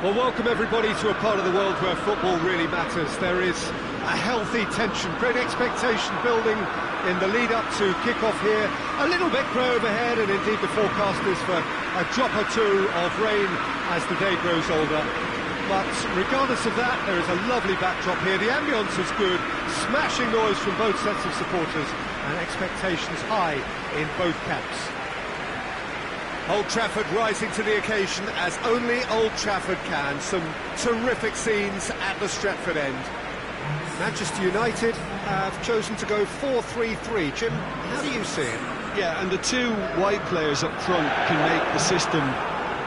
Well, welcome everybody to a part of the world where football really matters. There is a healthy tension, great expectation building in the lead-up to kick-off here. A little bit grey overhead, and indeed the forecast is for a drop or two of rain as the day grows older. But regardless of that, there is a lovely backdrop here. The ambience is good, smashing noise from both sets of supporters, and expectations high in both camps. Old Trafford rising to the occasion as only Old Trafford can. Some terrific scenes at the Stretford end. Manchester United have chosen to go 4-3-3. Jim, how do you see it? Yeah, and the two wide players up front can make the system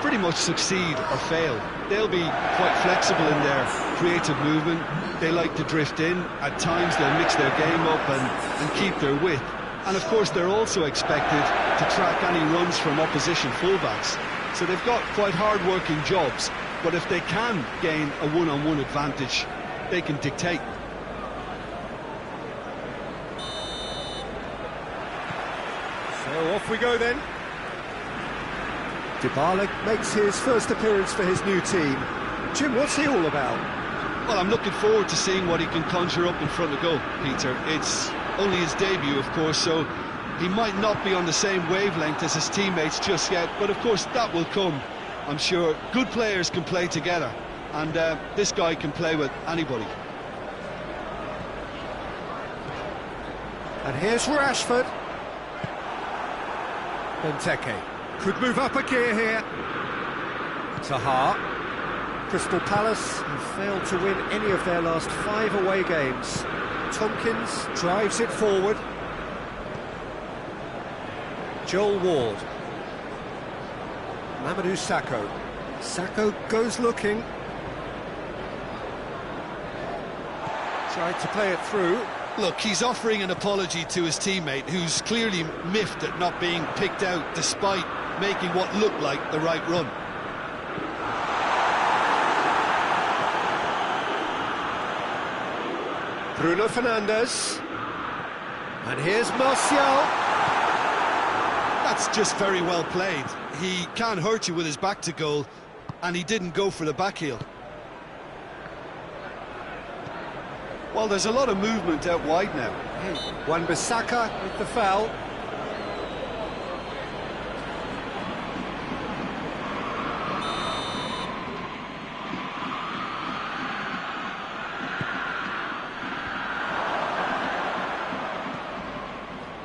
pretty much succeed or fail. They'll be quite flexible in their creative movement. They like to drift in. At times they'll mix their game up and keep their width. And of course they're also expected to track any runs from opposition fullbacks. So they've got quite hard-working jobs, but if they can gain a one-on-one advantage, they can dictate. So off we go then. Dybala makes his first appearance for his new team. Jim, what's he all about? Well, I'm looking forward to seeing what he can conjure up in front of goal, Peter. It's only his debut, of course, so he might not be on the same wavelength as his teammates just yet, but of course that will come, I'm sure. Good players can play together, and this guy can play with anybody. And here's Rashford. Benteke could move up a gear here. Zaha. Crystal Palace have failed to win any of their last 5 away games. Tompkins drives it forward. Joel Ward. Mamadou Sakho. Sakho goes looking. Tried to play it through. Look, he's offering an apology to his teammate, who's clearly miffed at not being picked out despite making what looked like the right run. Bruno Fernandes. And here's Martial. That's just very well played. He can hurt you with his back to goal, and he didn't go for the back heel. Well, there's a lot of movement out wide now. Wan-Bissaka with the foul.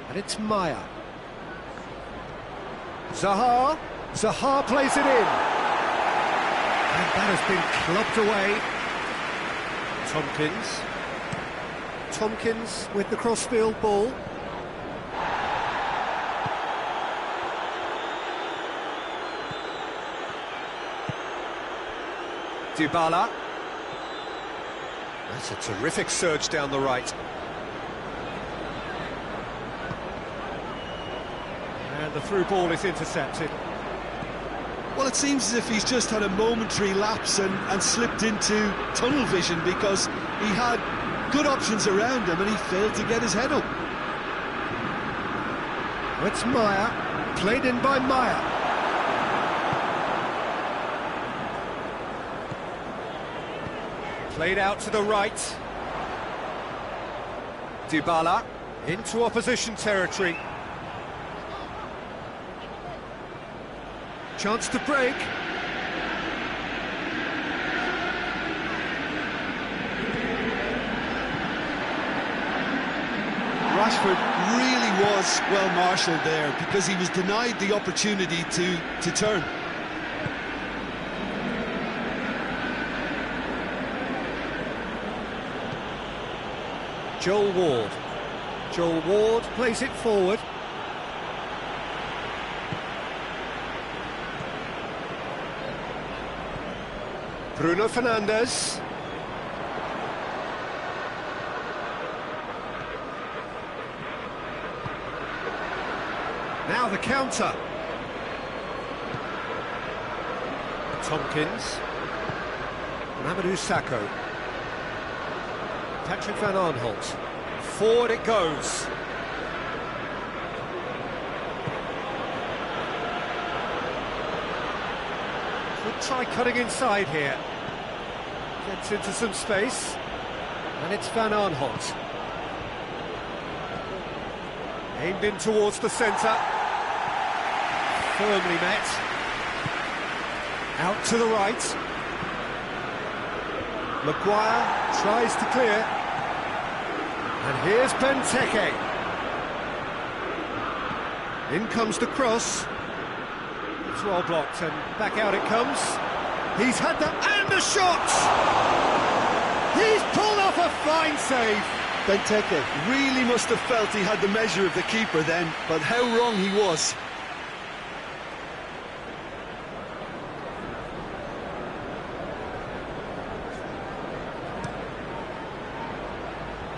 And it's Maya. Zaha. Zaha plays it in. And that has been clubbed away. Tompkins. Tompkins with the cross-field ball. Dybala. That's a terrific surge down the right. And the through ball is intercepted. Well, it seems as if he's just had a momentary lapse and slipped into tunnel vision, because he had good options around him and he failed to get his head up. It's Maya, played in by Maya. Played out to the right. Dybala into opposition territory. Chance to break. Rashford really was well marshalled there, because he was denied the opportunity to turn. Joel Ward. Joel Ward plays it forward. Bruno Fernandes. Now the counter. Tompkins. Mamadou Sakho. Patrick van Aanholt. Forward it goes. Could try cutting inside here. Gets into some space, and it's Van Aanholt. Aimed in towards the centre. Firmly met. Out to the right. Maguire tries to clear. And here's Benteke. In comes the cross. It's well blocked, and back out it comes. He's had that, and the shot! He's pulled off a fine save. Benteke really must have felt he had the measure of the keeper then, but how wrong he was.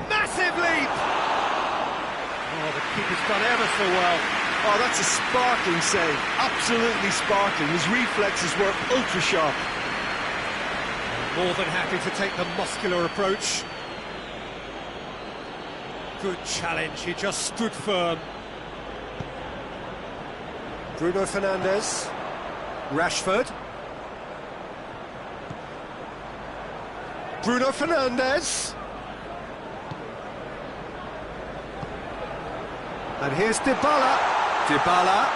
Massive leap! Oh, the keeper's done ever so well. Oh, that's a sparkling save, absolutely sparkling. His reflexes were ultra sharp. More than happy to take the muscular approach. Good challenge, he just stood firm. Bruno Fernandes. Rashford. Bruno Fernandes. And here's Dybala. Dybala.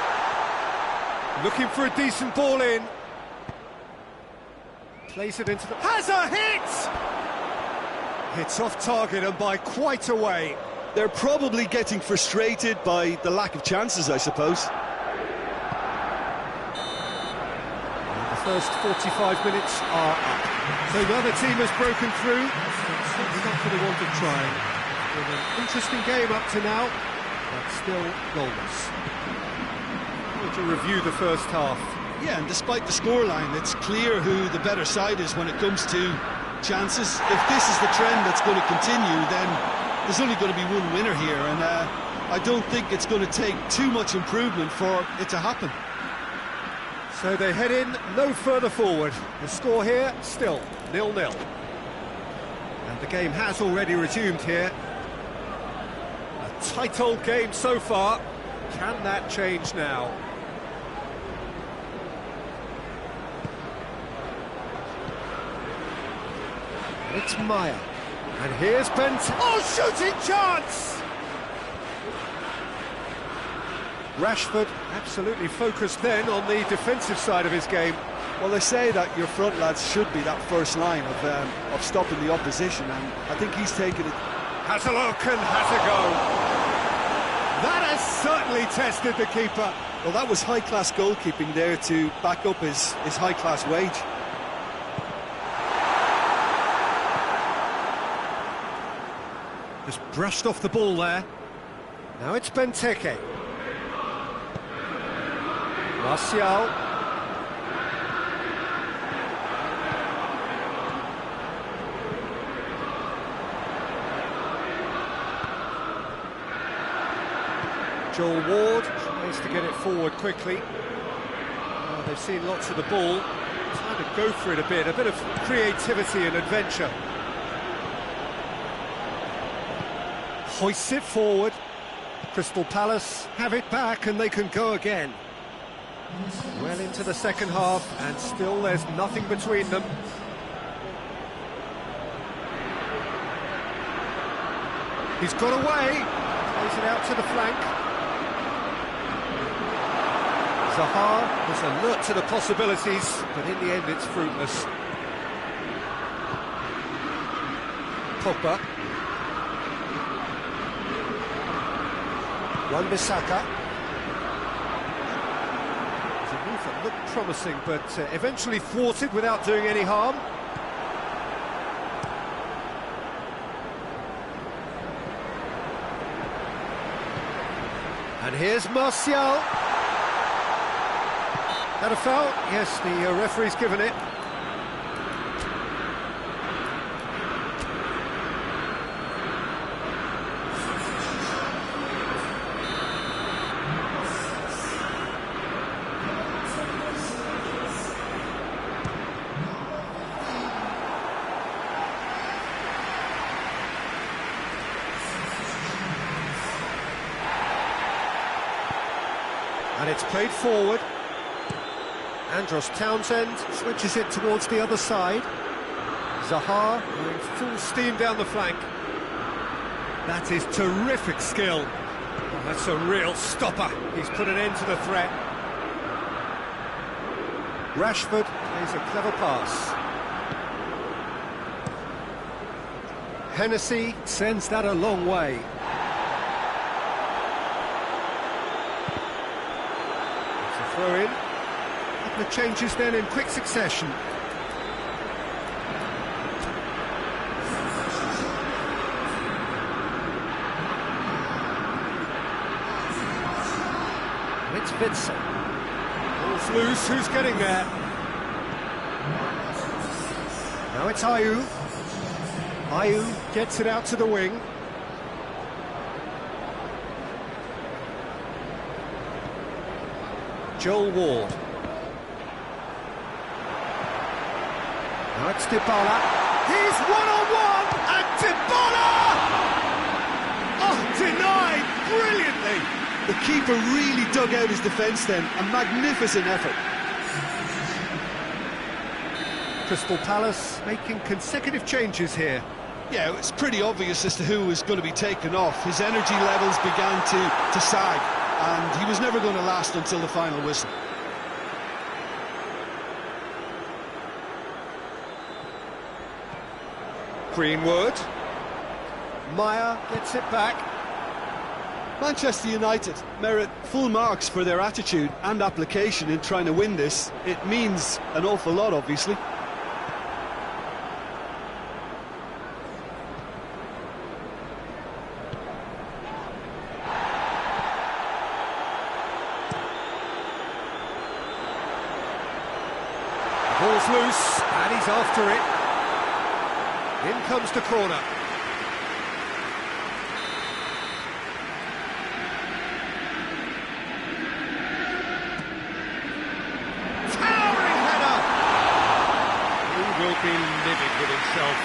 Looking for a decent ball in. Plays it into the... Has a hit! It's off target and by quite a way. They're probably getting frustrated by the lack of chances, I suppose. The first 45 minutes are up. So the other team has broken through. Certainly not for the want of trying. Been an interesting game up to now, but still goalless. To review the first half. Yeah, and despite the scoreline, it's clear who the better side is when it comes to chances. If this is the trend that's going to continue, then there's only going to be one winner here, and I don't think it's going to take too much improvement for it to happen. So they head in no further forward. The score here, still 0-0. And the game has already resumed here. A tight old game so far. Can that change now? It's Maya. And here's oh, shooting chance! Rashford absolutely focused then on the defensive side of his game. Well, they say that your front lads should be that first line of stopping the opposition, and I think he's taken it. Has a look and has a go. That has certainly tested the keeper. Well, that was high-class goalkeeping there to back up his high-class wage. Just brushed off the ball there. Now it's Benteke. Martial. Joel Ward tries to get it forward quickly. They've seen lots of the ball. Trying to go for it a bit of creativity and adventure. Hoists it forward. Crystal Palace have it back and they can go again. Well into the second half and still there's nothing between them. He's got away. Plays it out to the flank. Zaha was alert to the possibilities, but in the end it's fruitless. Pogba. Wan-Bissaka. It's a move that looked promising, but eventually thwarted without doing any harm. And here's Martial. Had a foul? Yes, the referee's given it. And it's played forward. Andros Townsend switches it towards the other side. Zaha going full steam down the flank. That is terrific skill. Oh, that's a real stopper. He's put an end to the threat. Rashford plays a clever pass. Hennessy sends that a long way. It's a throw in. A couple of changes then in quick succession. It's Witsel. Ball's loose, who's getting there? Now it's Ayew. Ayew gets it out to the wing. Joel Ward. Now it's Dybala. He's one-on-one, and Dybala! Oh, denied brilliantly! The keeper really dug out his defence then, a magnificent effort. Crystal Palace making consecutive changes here. Yeah, it's pretty obvious as to who was going to be taken off. His energy levels began to sag, and he was never going to last until the final whistle. Greenwood. Meyer gets it back. Manchester United merit full marks for their attitude and application in trying to win this. It means an awful lot, obviously. Ball's loose, and he's after it. In comes the corner. Towering header! He will be livid with himself.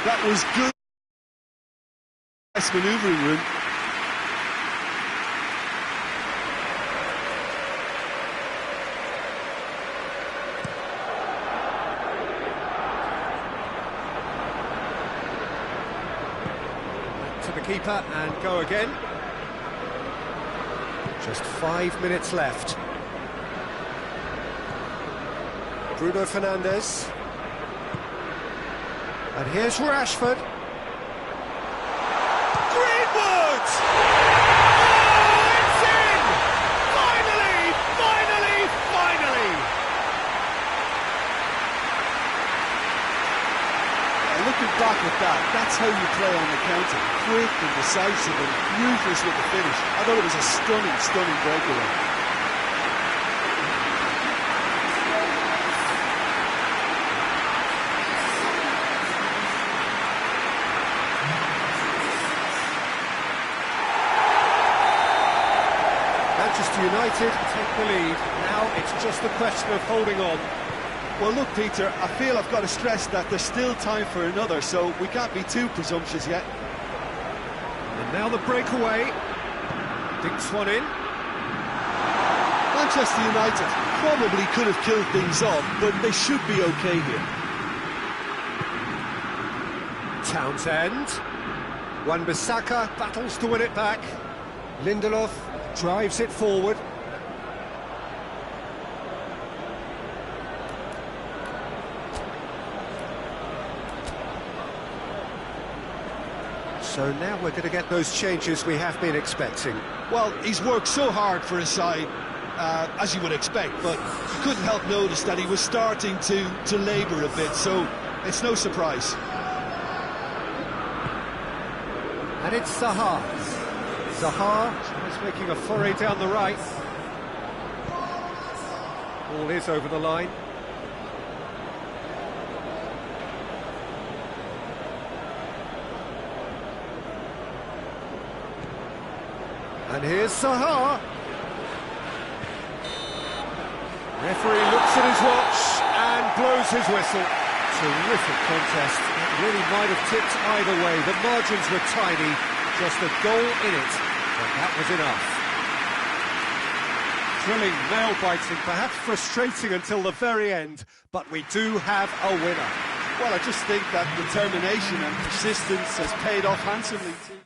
That was good. Nice manoeuvring room. To the keeper and go again. Just 5 minutes left. Bruno Fernandes. And here's Rashford. Greenwood! Oh, it's in! Finally! Finally! Finally! Looking back at that, that's how you play on the counter. Quick and decisive and ruthless with the finish. I thought it was a stunning, stunning breakaway. Manchester United take the lead. Now it's just a question of holding on. Well, look, Peter, I feel I've got to stress that there's still time for another, so we can't be too presumptuous yet. And now the breakaway. Dinks one in. Manchester United probably could have killed things off, but they should be okay here. Townsend. Wan-Bissaka battles to win it back. Lindelof drives it forward. So now we're going to get those changes we have been expecting. Well, he's worked so hard for his side, as you would expect, but you couldn't help notice that he was starting to labour a bit, so it's no surprise. And it's Zaha. Zaha is making a foray down the right. Ball is over the line. And here's Zaha. Referee looks at his watch and blows his whistle. Terrific contest. It really might have tipped either way. The margins were tiny, just a goal in it, but that was enough. thrilling, nail-biting, perhaps frustrating until the very end, but we do have a winner. Well, I just think that determination and persistence has paid off handsomely too.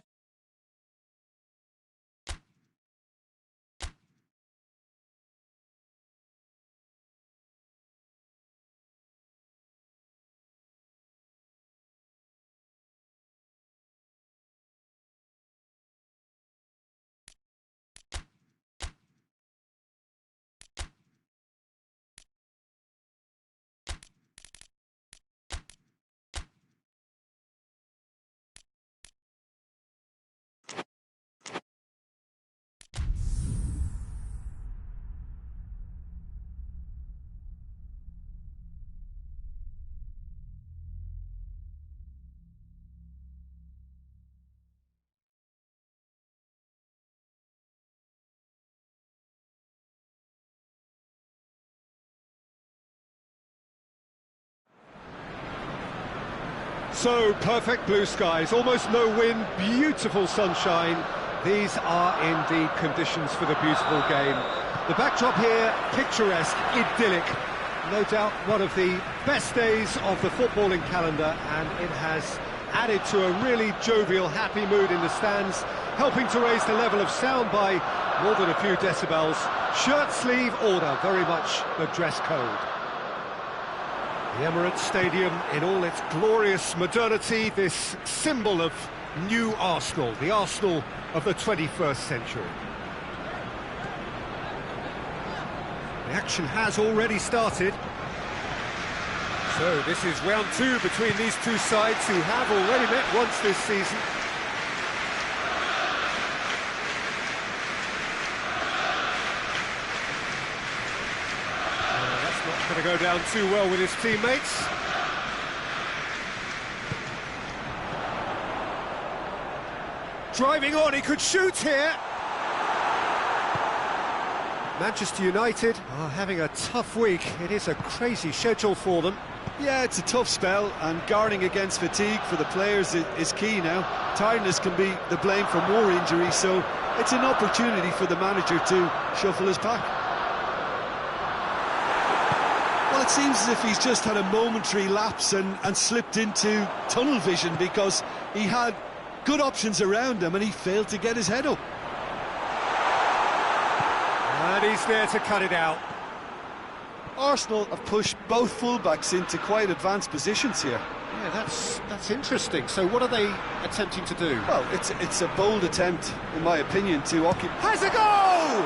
So, perfect blue skies, almost no wind, beautiful sunshine. These are indeed conditions for the beautiful game. The backdrop here, picturesque, idyllic. No doubt one of the best days of the footballing calendar, and it has added to a really jovial, happy mood in the stands, helping to raise the level of sound by more than a few decibels. Shirt sleeve order, very much the dress code. The Emirates Stadium in all its glorious modernity, this symbol of new Arsenal, the Arsenal of the 21st century. The action has already started. So this is round two between these two sides who have already met once this season. Going to go down too well with his teammates. Driving on, he could shoot here. Manchester United are having a tough week. It is a crazy schedule for them. Yeah, it's a tough spell, and guarding against fatigue for the players is key now. Tiredness can be the blame for more injuries, so it's an opportunity for the manager to shuffle his pack. Well, it seems as if he's just had a momentary lapse and slipped into tunnel vision, because he had good options around him and he failed to get his head up. And he's there to cut it out. Arsenal have pushed both fullbacks into quite advanced positions here. Yeah, that's interesting. So what are they attempting to do? Well, it's a bold attempt, in my opinion, to occupy... Has a goal!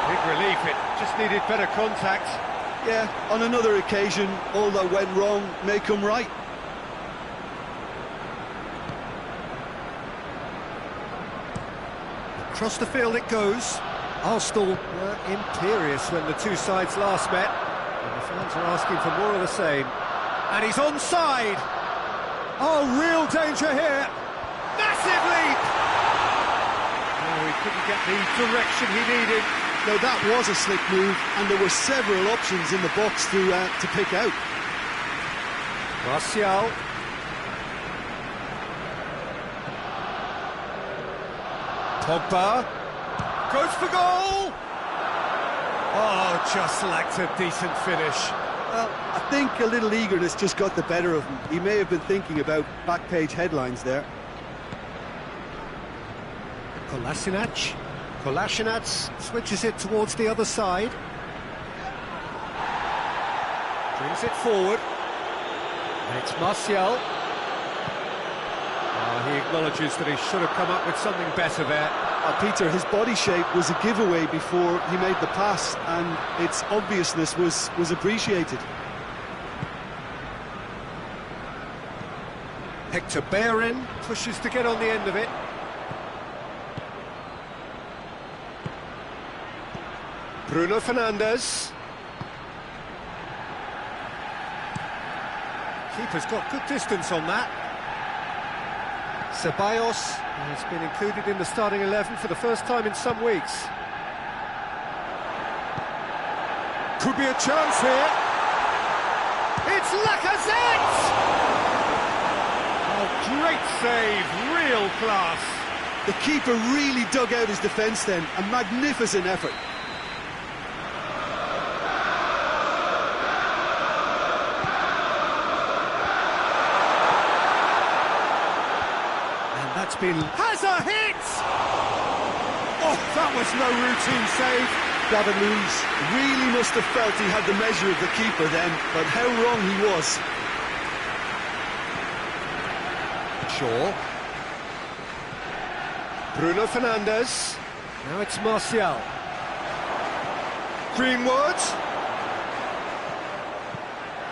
Big relief, it just needed better contact. Yeah, on another occasion, all that went wrong may come right. Across the field it goes. Arsenal were imperious when the two sides last met, and the fans are asking for more of the same. And he's onside! Oh, real danger here! Massive leap! Oh, he couldn't get the direction he needed. No, that was a slick move, and there were several options in the box to pick out. Martial. Pogba. Goes for goal! Oh, just lacked a decent finish. Well, I think a little eagerness just got the better of him. He may have been thinking about back-page headlines there. Kolasinac. Kolasinac switches it towards the other side. Brings it forward. And it's Martial. Oh, he acknowledges that he should have come up with something better there. Peter, his body shape was a giveaway before he made the pass, and its obviousness was appreciated. Hector Bellerin pushes to get on the end of it. Bruno Fernandes. Keeper's got good distance on that. Ceballos has been included in the starting 11 for the first time in some weeks. Could be a chance here. It's Lacazette! Oh, great save, real class. The keeper really dug out his defence then, a magnificent effort. That's been... has a hit! Oh, that was no routine save. David Luiz really must have felt he had the measure of the keeper then, but how wrong he was. Shaw. Bruno Fernandes. Now it's Martial. Greenwood.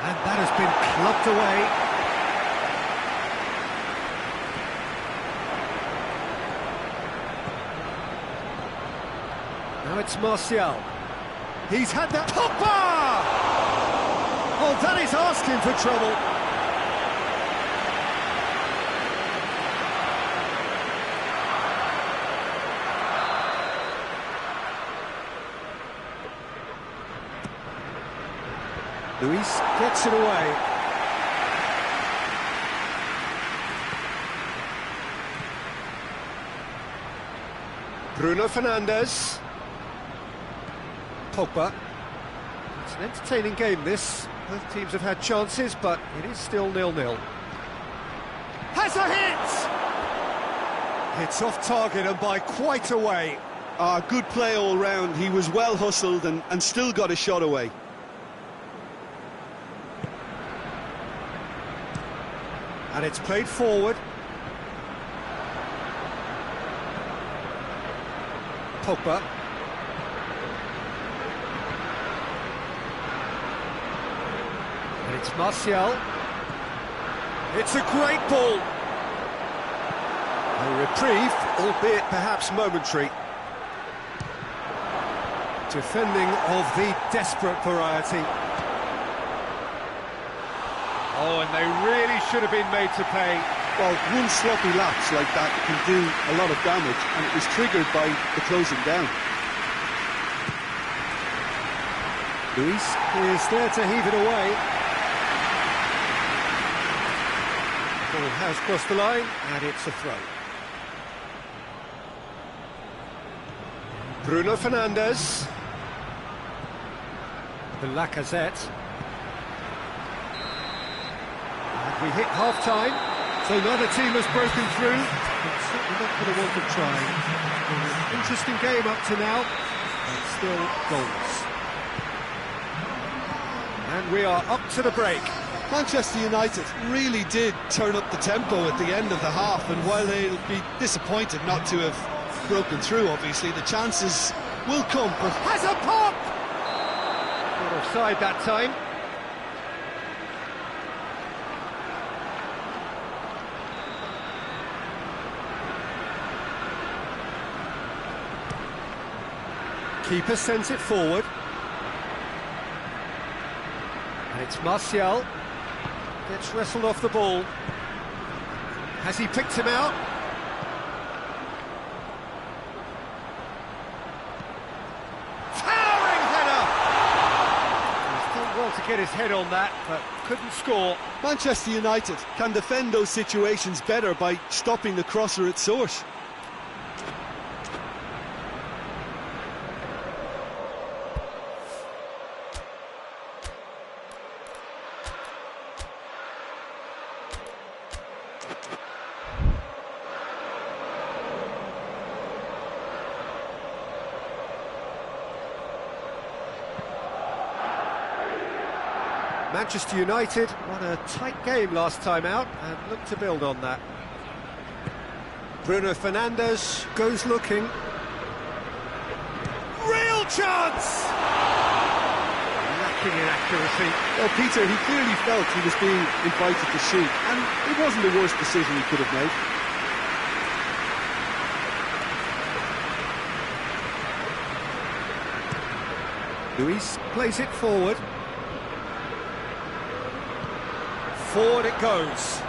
And that has been clubbed away. Now it's Martial. He's had that... Pogba! Oh, that is asking for trouble. Luis gets it away. Bruno Fernandes. Pogba. It's an entertaining game, this. Both teams have had chances, but it is still 0-0. Has a hit! It's off target and by quite a way. Good play all round. He was well hustled and still got a shot away. And it's played forward. Pogba. And it's Martial. It's a great ball. A reprieve, albeit perhaps momentary. Defending of the desperate variety. Oh, and they really should have been made to pay. Well, one sloppy lapse like that can do a lot of damage, and it was triggered by the closing down. Luis is there to heave it away. Ball has crossed the line, and it's a throw. Bruno Fernandes. The Lacazette. We hit half-time, so neither team has broken through, but certainly not for the want of trying. An interesting game up to now, and still goals. And we are up to the break. Manchester United really did turn up the tempo at the end of the half, and while they'll be disappointed not to have broken through, obviously, the chances will come. But has a pop! Not offside that time. Keeper sends it forward. And it's Martial. Gets wrestled off the ball. Has he picked him out? Towering header! He's done well to get his head on that, but couldn't score. Manchester United can defend those situations better by stopping the crosser at source. Manchester United won a tight game last time out and look to build on that. Bruno Fernandes goes looking. Real chance! Lacking in accuracy. Well, Peter, he clearly felt he was being invited to shoot, and it wasn't the worst decision he could have made. Luis plays it forward. Forward it goes.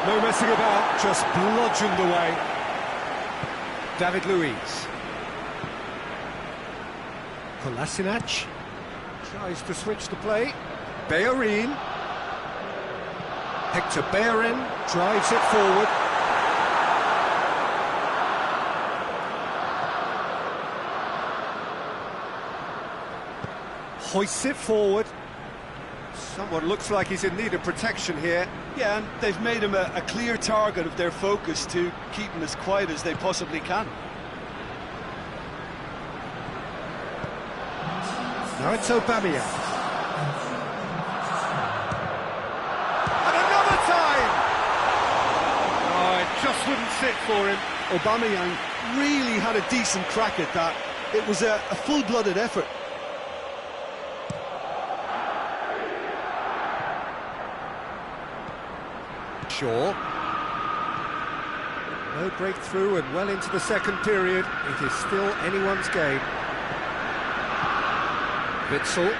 No messing about, just bludgeoned away. David Luiz. Kolasinac tries to switch the play. Bellerin. Hector Bellerin drives it forward. Hoists it forward. Someone looks like he's in need of protection here. Yeah, and they've made him a clear target of their focus to keep him as quiet as they possibly can. Now it's Aubameyang. And another time! Oh, it just wouldn't sit for him. Aubameyang really had a decent crack at that. It was a full-blooded effort. Shaw. No breakthrough and well into the second period. It is still anyone's game. Witsel.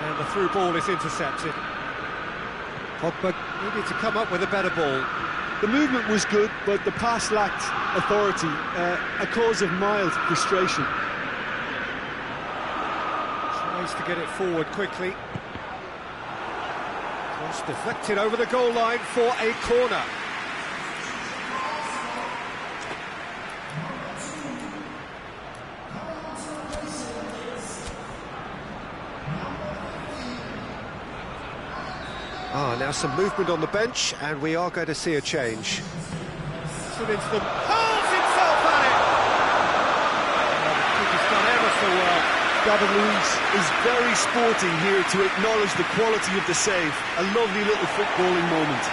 And the through ball is intercepted. Pogba needed to come up with a better ball. The movement was good, but the pass lacked authority, a cause of mild frustration. Tries to get it forward quickly. Cross deflected over the goal line for a corner. Now some movement on the bench, and we are going to see a change. Put into them, holds himself at it! He's done ever so well. David Luiz is very sporting here to acknowledge the quality of the save. A lovely little footballing moment.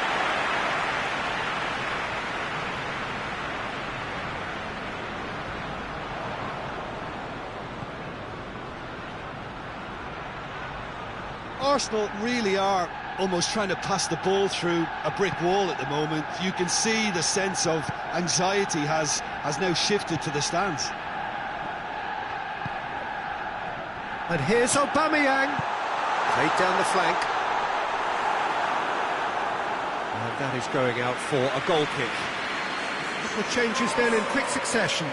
Arsenal really are almost trying to pass the ball through a brick wall at the moment. You can see the sense of anxiety has now shifted to the stands. And here's Aubameyang. Played down the flank. And that is going out for a goal kick. A couple of changes then in quick succession.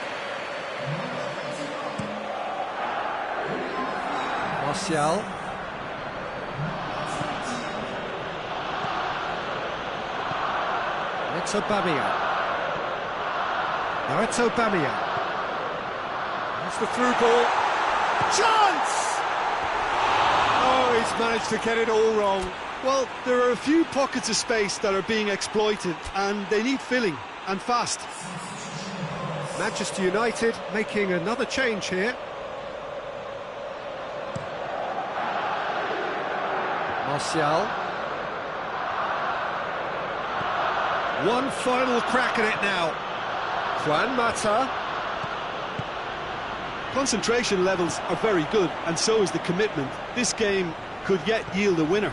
Martial. It's Aubameyang. Now it's Aubameyang. That's the through ball. Chance! Oh, he's managed to get it all wrong. Well, there are a few pockets of space that are being exploited, and they need filling, and fast. Manchester United making another change here. Martial. One final crack at it now. Juan Mata. Concentration levels are very good, and so is the commitment. This game could yet yield a winner.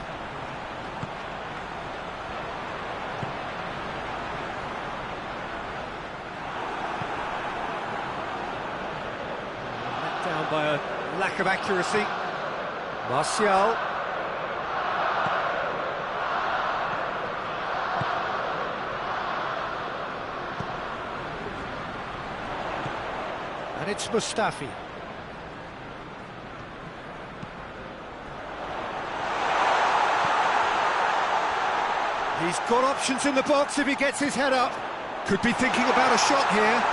Let down by a lack of accuracy. Martial. And it's Mustafi. He's got options in the box if he gets his head up. Could be thinking about a shot here.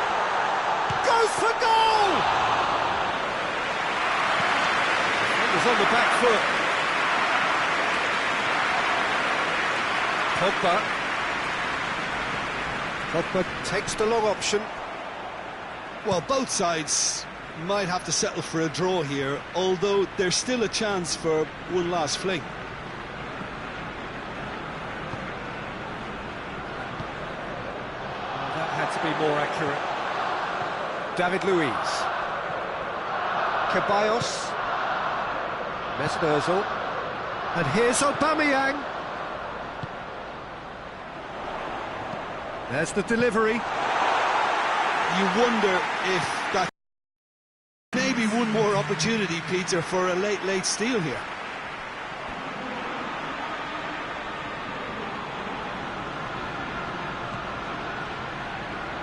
Goes for goal! It was on the back foot. Pogba takes the long option. Well, both sides might have to settle for a draw here, although there's still a chance for one last fling. That had to be more accurate. David Luiz. Ceballos. Mesut Ozil. And here's Aubameyang. There's the delivery. You wonder if that maybe one more opportunity, Peter, for a late steal here.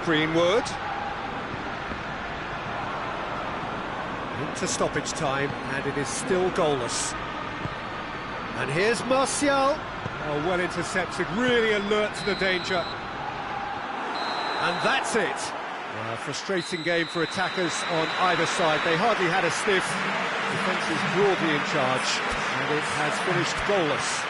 Greenwood. Into stoppage time, and it is still goalless. And here's Martial. Oh, well intercepted, really alert to the danger. And that's it. Frustrating game for attackers on either side. They hardly had a sniff. Defence is broadly in charge, and it has finished goalless.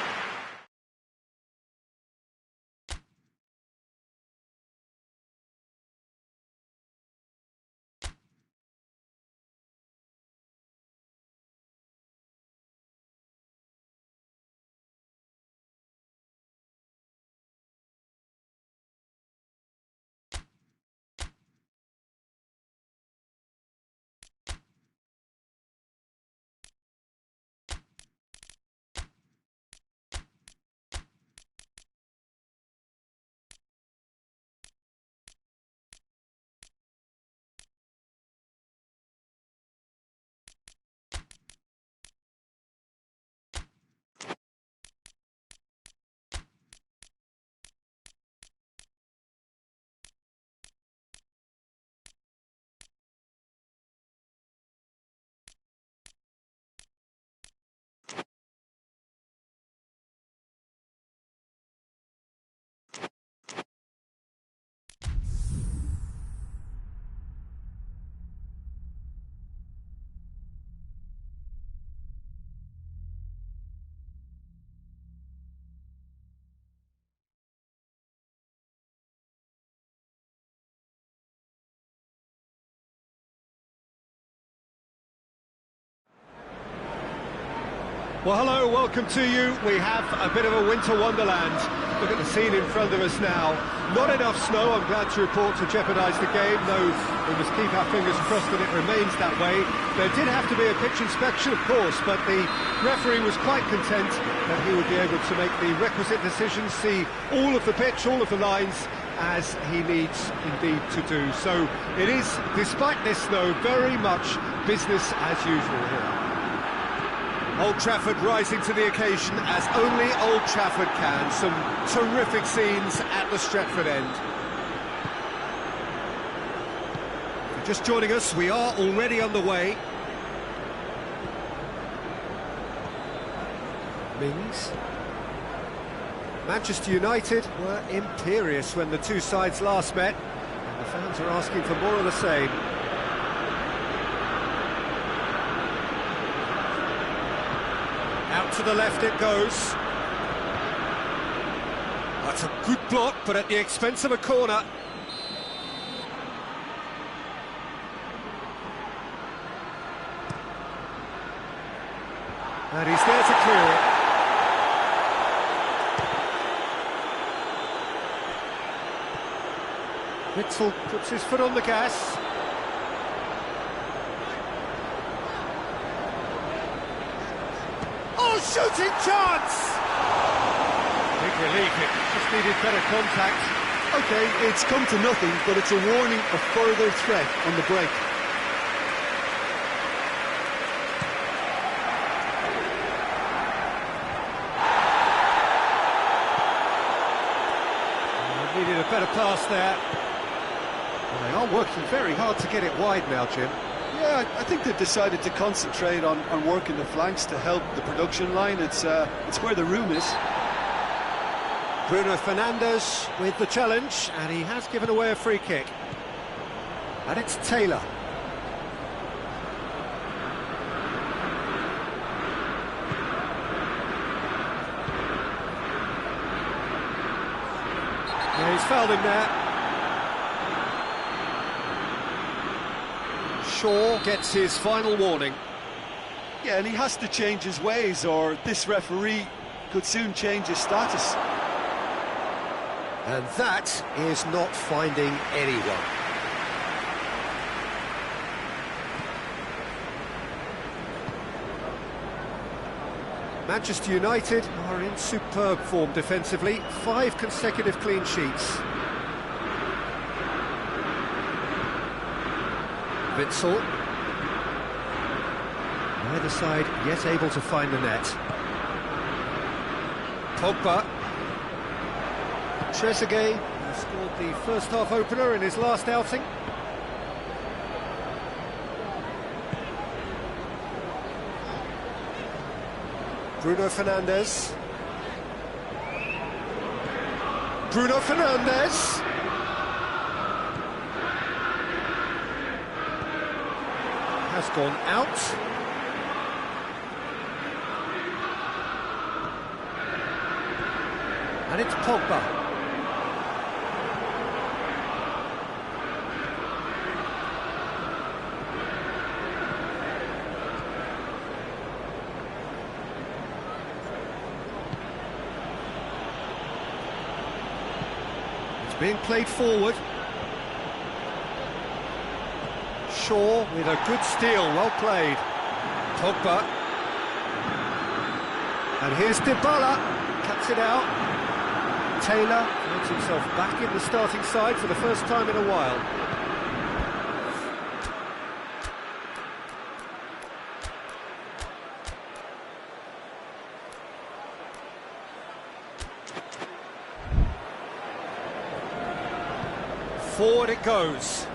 Well, hello, welcome to you. We have a bit of a winter wonderland. Look at the scene in front of us now. Not enough snow, I'm glad to report, to jeopardise the game, though we must keep our fingers crossed that it remains that way. There did have to be a pitch inspection, of course, but the referee was quite content that he would be able to make the requisite decisions, see all of the pitch, all of the lines, as he needs indeed to do. So it is, despite this snow, very much business as usual here. Old Trafford rising to the occasion as only Old Trafford can. Some terrific scenes at the Stretford end. If you're just joining us, we are already underway. Mings. Manchester United were imperious when the two sides last met, and the fans are asking for more of the same. Out to the left it goes. That's a good block, but at the expense of a corner. And he's there to clear it. Witsel puts his foot on the gas. Shooting chance! Big relief, it just needed better contact. OK, it's come to nothing, but it's a warning of further threat on the break. Needed a better pass there. Well, they are working very hard to get it wide now, Jim. Yeah, I think they've decided to concentrate on working the flanks to help the production line. It's where the room is. Bruno Fernandes with the challenge, and he has given away a free kick. And it's Taylor. Yeah, he's fouled him there. Shaw gets his final warning. Yeah, and he has to change his ways, or this referee could soon change his status. And that is not finding anyone. Manchester United are in superb form defensively, 5 consecutive clean sheets. Witsel. Neither side yet able to find the net. Pogba. Trezeguet scored the first half opener in his last outing. Bruno Fernandes. Bruno Fernandes. has gone out. And it's Pogba. It's being played forward. Shaw with a good steal, well played. Pogba. And here's Dybala, cuts it out. Taylor finds himself back in the starting side for the first time in a while. Forward it goes.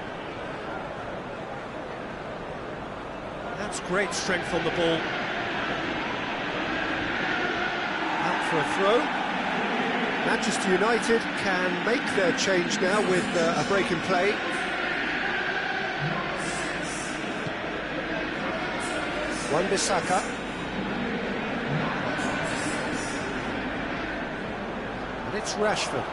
That's great strength on the ball. Out for a throw. Manchester United can make their change now with a break in play. Wan-Bissaka. And it's Rashford.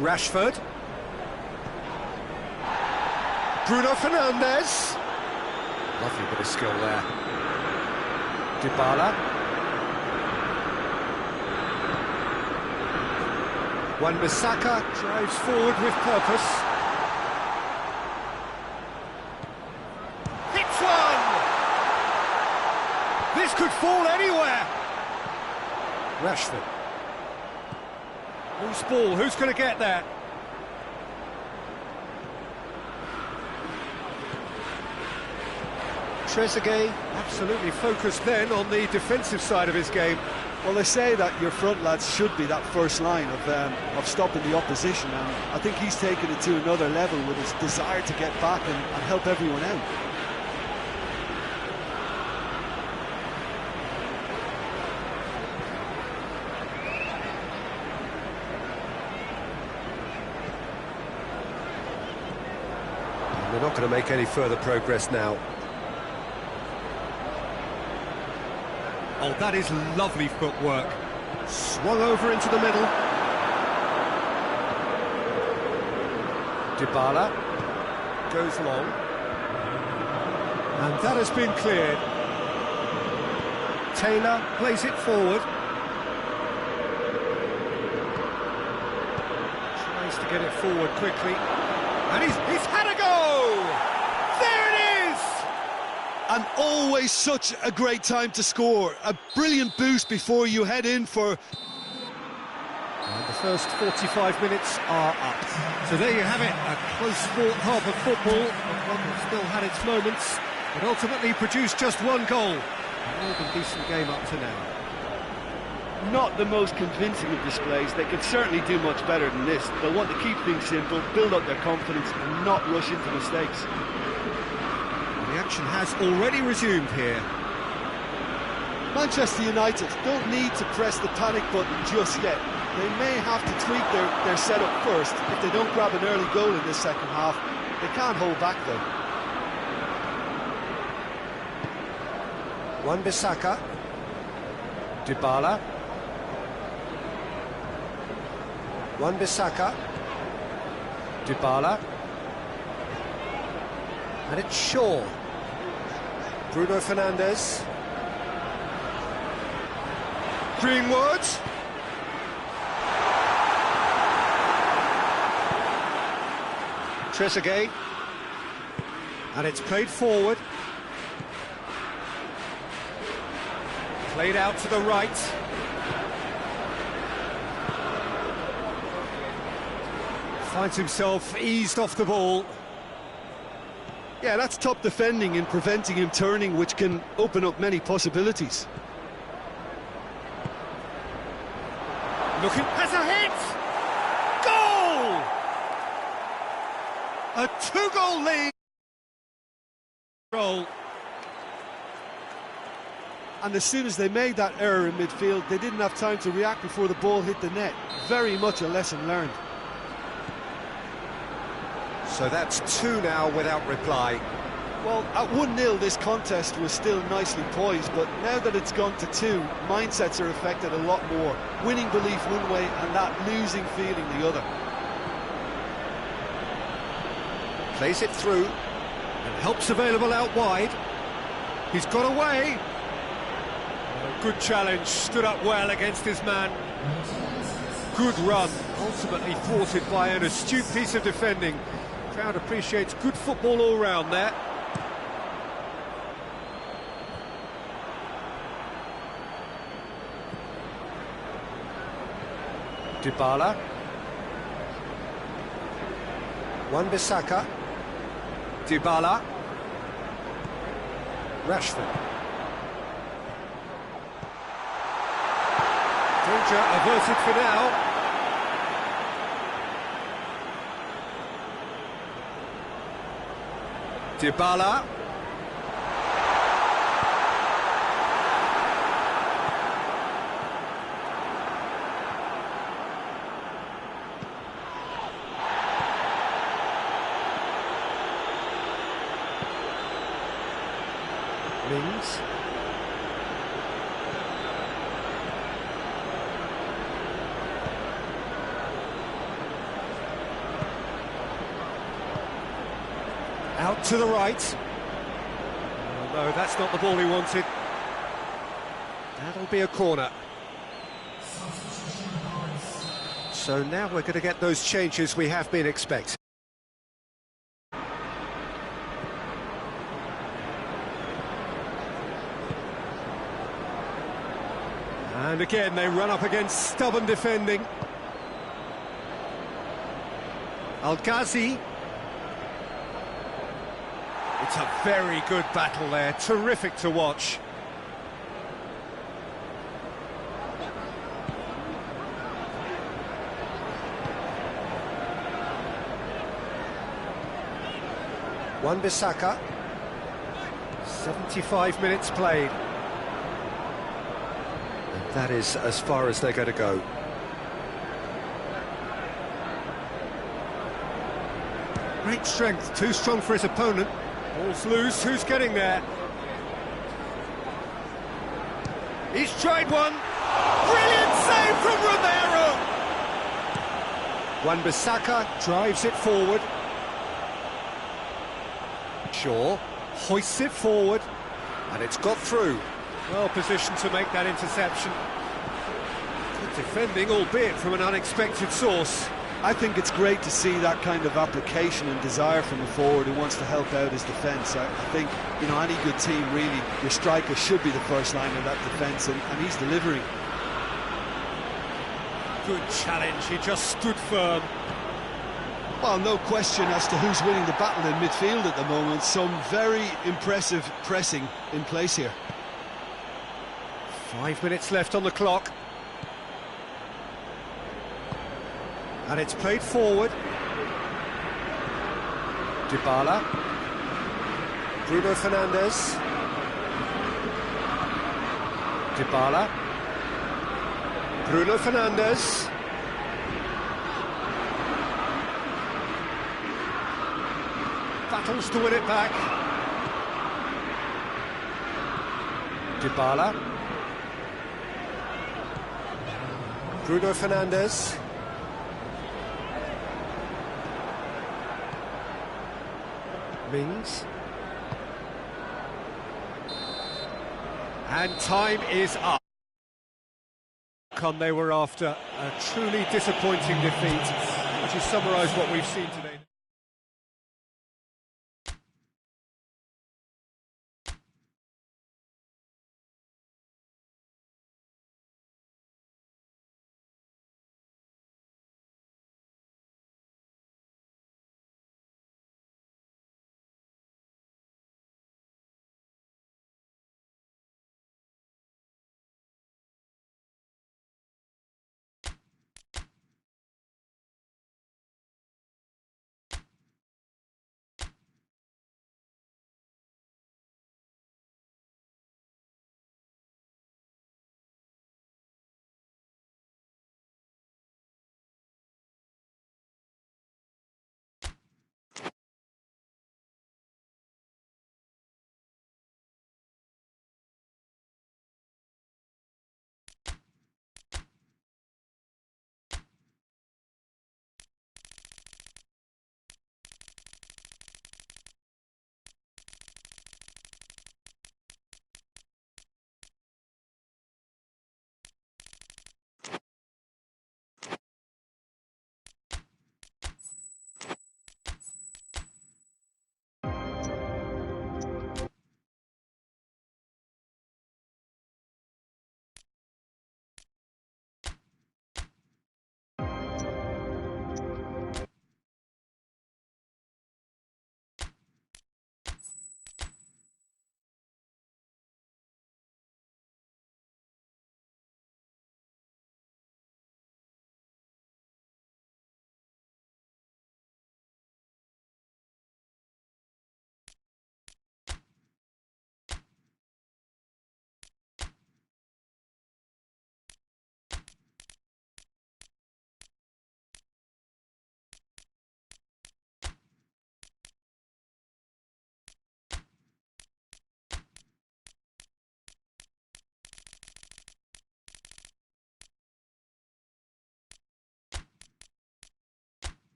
Rashford. Bruno Fernandes. Lovely bit of skill there. Dybala. Wan-Bissaka drives forward with purpose. Hits one! This could fall anywhere! Rashford. Loose ball, who's going to get there? Trezeguet absolutely focused then on the defensive side of his game. Well, they say that your front lads should be that first line of stopping the opposition, and I think he's taken it to another level with his desire to get back and help everyone out. They're not going to make any further progress now. Oh, that is lovely footwork. Swung over into the middle. Dybala goes long. And that has been cleared. Taylor plays it forward. Tries to get it forward quickly. And he's had a go! There it is! And always such a great time to score. A brilliant boost before you head in for... And the first 45 minutes are up. So there you have it, a close-fought half of football, one that still had its moments, but ultimately produced just one goal. A more than decent game up to now. Not the most convincing of displays. They could certainly do much better than this. They'll want to keep things simple, build up their confidence and not rush into mistakes. The action has already resumed here. Manchester United don't need to press the panic button just yet. They may have to tweak their setup first. If they don't grab an early goal in this second half, they can't hold back though. Wan-Bissaka. Dybala. Wan-Bissaka. Dybala. And it's Shaw. Bruno Fernandes. Greenwood. Trezeguet. And it's played forward. Played out to the right. Finds himself eased off the ball. Yeah, that's top defending and preventing him turning, which can open up many possibilities. Looking, has a hit! Goal! A two-goal lead. Goal. And as soon as they made that error in midfield, they didn't have time to react before the ball hit the net. Very much a lesson learned. So that's 2 now without reply. Well, at 1-0 this contest was still nicely poised, but now that it's gone to 2, mindsets are affected a lot more. Winning belief one way and that losing feeling the other. Plays it through, and help's available out wide. He's got away. Good challenge, stood up well against his man. Good run, ultimately thwarted by an astute piece of defending. Crowd appreciates good football all round there. Dybala. Wan-Bissaka. Dybala. Rashford. Danger averted for now. Dybala. Mings. Out to the right. Oh, no, that's not the ball he wanted. That'll be a corner. So now we're going to get those changes we have been expecting. And again, they run up against stubborn defending. Al-Ghazi. It's a very good battle there, terrific to watch. Wan-Bissaka. 75 minutes played. And that is as far as they're going to go. Great strength, too strong for his opponent. Ball's loose, who's getting there? He's tried one. Brilliant save from Romero! Wan-Bissaka drives it forward. Shaw hoists it forward, and it's got through. Well positioned to make that interception. Good defending, albeit from an unexpected source. I think it's great to see that kind of application and desire from a forward who wants to help out his defence. I think, you know, any good team, really, your striker should be the first line of that defence, and he's delivering. Good challenge, he just stood firm. Well, no question as to who's winning the battle in midfield at the moment. Some very impressive pressing in place here. 5 minutes left on the clock. And it's played forward. Dybala. Bruno Fernandes. Dybala. Bruno Fernandes. Battles to win it back. Dybala. Bruno Fernandes. Mings. And time is up. They were after a truly disappointing defeat, which is summarised what we've seen today.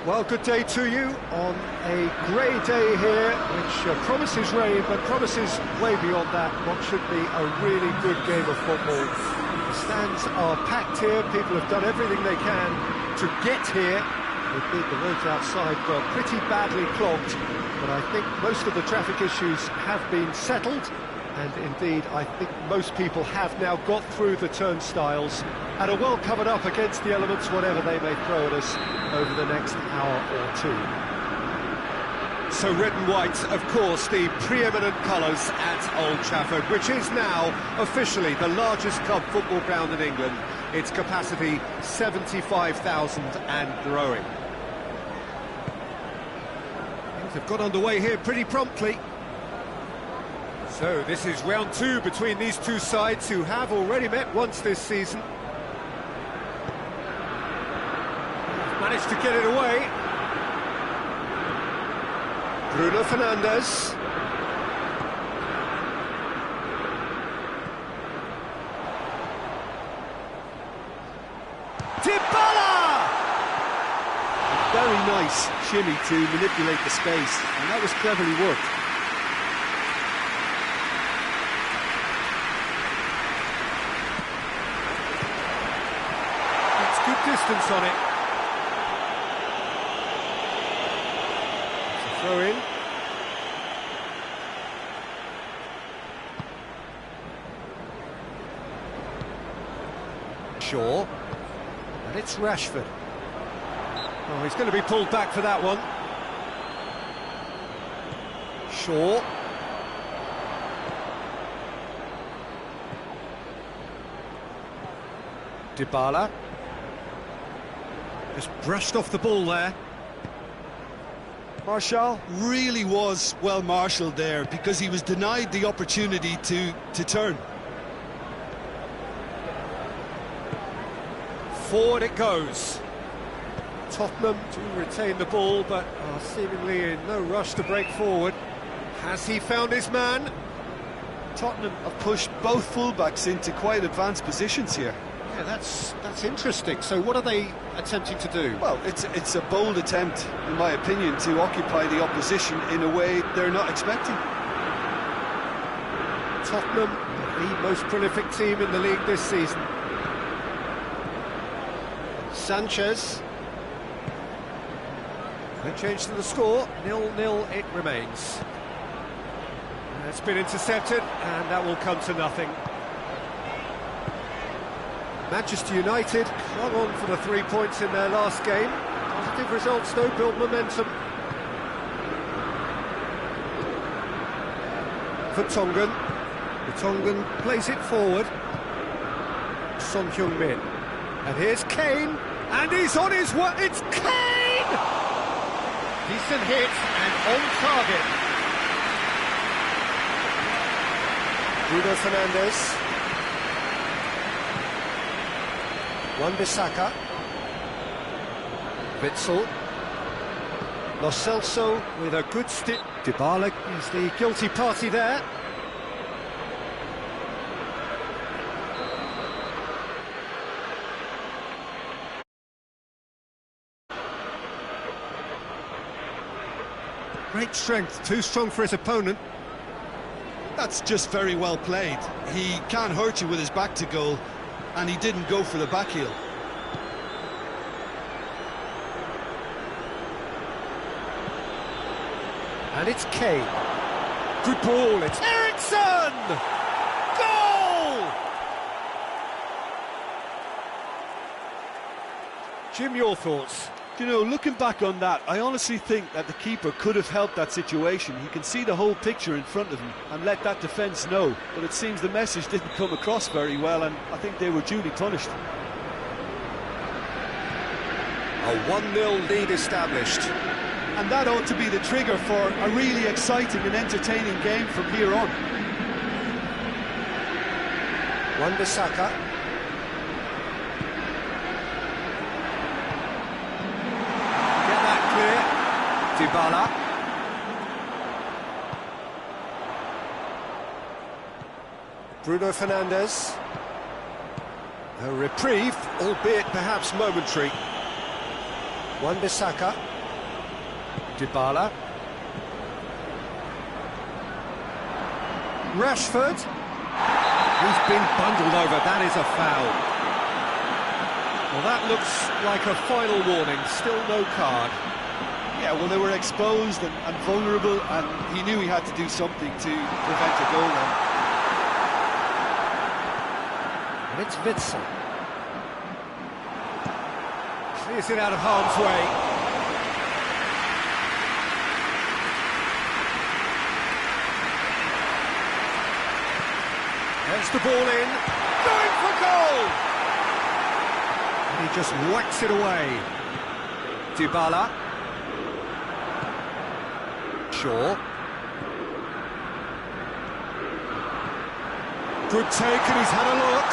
Well, good day to you on a grey day here, which promises rain, but promises way beyond that what should be a really good game of football. The stands are packed here, people have done everything they can to get here. The roads outside were pretty badly clogged, but I think most of the traffic issues have been settled, and indeed I think most people have now got through the turnstiles and are well covered up against the elements, whatever they may throw at us over the next hour or two. So red and white, of course, the preeminent colours at Old Trafford, which is now officially the largest club football ground in England. Its capacity 75,000 and growing. Things have got underway here pretty promptly. So this is round two between these two sides who have already met once this season. Managed to get it away. Bruno Fernandes. Dybala! Very nice shimmy to manipulate the space, and that was cleverly worked. It's good distance on it. It's a throw in. Shaw. And it's Rashford. Oh, he's going to be pulled back for that one. Shaw. Dybala. Just brushed off the ball there. Martial really was well marshalled there because he was denied the opportunity to turn. Forward it goes. Tottenham do retain the ball, but are seemingly in no rush to break forward. Has he found his man? Tottenham have pushed both fullbacks into quite advanced positions here. Yeah, that's interesting. So what are they attempting to do? Well, it's a bold attempt, in my opinion, to occupy the opposition in a way they're not expecting. Tottenham, the most prolific team in the league this season. Sanchez. No change to the score, 0-0 it remains. It's been intercepted, and that will come to nothing. Manchester United clung on for the 3 points in their last game. Positive results though, build momentum. For Tongan. The Tongan plays it forward. Son Heung-min. And here's Kane, and he's on his way. It's Kane! Decent hit and on target. Bruno Fernandes. Wan-Bissaka. Witsel. Lo Celso with a good stick. Dybala is the guilty party there. Great strength, too strong for his opponent. That's just very well played. He can't hurt you with his back to goal, and he didn't go for the back heel. And it's Kane. Good ball, it's Eriksen! Goal! Jim, your thoughts? You know, looking back on that, I honestly think that the keeper could have helped that situation. He can see the whole picture in front of him and let that defence know. But it seems the message didn't come across very well, and I think they were duly punished. A 1-0 lead established. And that ought to be the trigger for a really exciting and entertaining game from here on. Wan-Bissaka. Get that clear. Dybala. Bruno Fernandes. A reprieve, albeit perhaps momentary. Wan-Bissaka. Dybala. Rashford. He's been bundled over, that is a foul. Well, that looks like a final warning, still no card. Yeah, well, they were exposed and vulnerable, and he knew he had to do something to prevent a goal then. And it's Witsel. Clears it out of harm's way. There's the ball in, going for goal! And he just whacks it away. Dybala. Shaw. Good take, and he's had a look.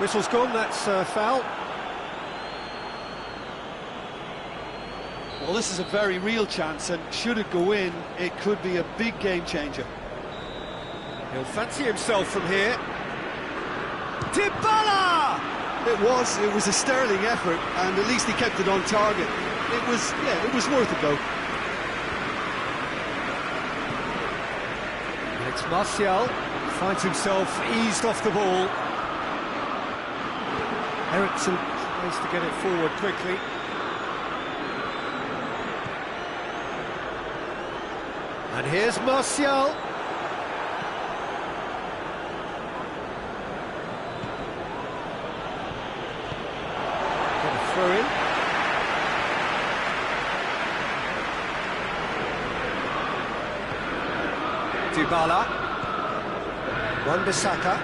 Whistle's gone, that's foul. Well, this is a very real chance, and should it go in, it could be a big game changer. He'll fancy himself from here. Dybala! It was a sterling effort, and at least he kept it on target. It was worth a go. And it's Martial, finds himself eased off the ball. Eriksen tries to get it forward quickly. And here's Martial. Throw in. Dybala. Wan-Bissaka.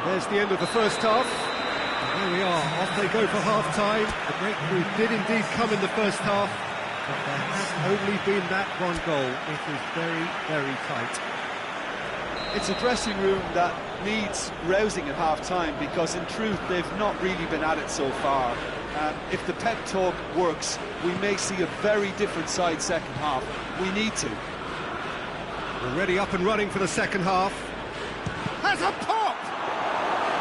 There's the end of the first half. And there we are, off they go for half-time. The breakthrough did indeed come in the first half. But there has only been that one goal. It is very, very tight. It's a dressing room that needs rousing at half-time, because in truth they've not really been at it so far. If the pep talk works, we may see a very different side second half. We need to. Already up and running for the second half. Has a pop!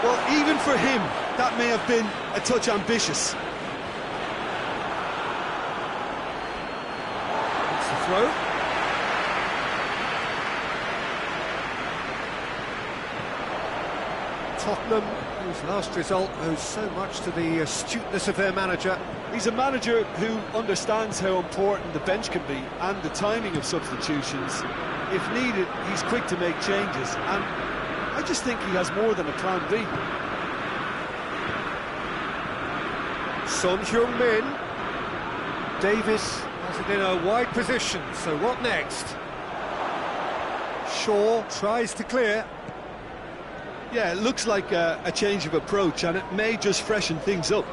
Well, even for him, that may have been a touch ambitious. Throw. Tottenham, whose last result owes so much to the astuteness of their manager. He's a manager who understands how important the bench can be and the timing of substitutions. If needed, he's quick to make changes, and I just think he has more than a plan B. Son Heung-min. Davis has it in a wide position, so what next? Shaw tries to clear. Yeah, it looks like a change of approach, and it may just freshen things up.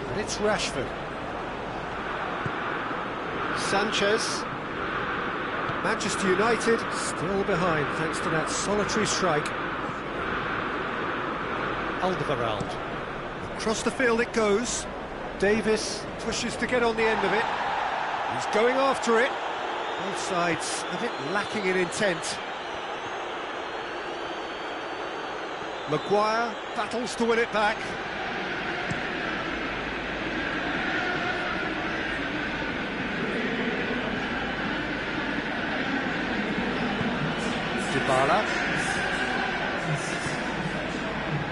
And it's Rashford. Sanchez. Manchester United still behind thanks to that solitary strike. Alderweireld. Across the field it goes. Davis pushes to get on the end of it. He's going after it. Both sides a bit lacking in intent. Maguire battles to win it back. Dybala.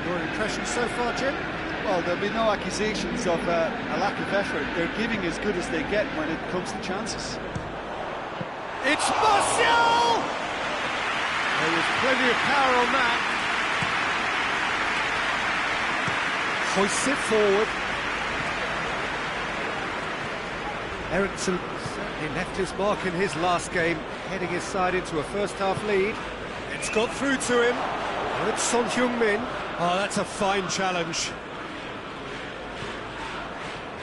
Your impression so far, Jim? Well, there'll be no accusations of a lack of effort. They're giving as good as they get when it comes to chances. It's Martial! There was plenty of power on that. Hoists it forward. Eriksen certainly left his mark in his last game, heading his side into a first-half lead. It's got through to him. And it's Son Heung-min. Oh, that's a fine challenge.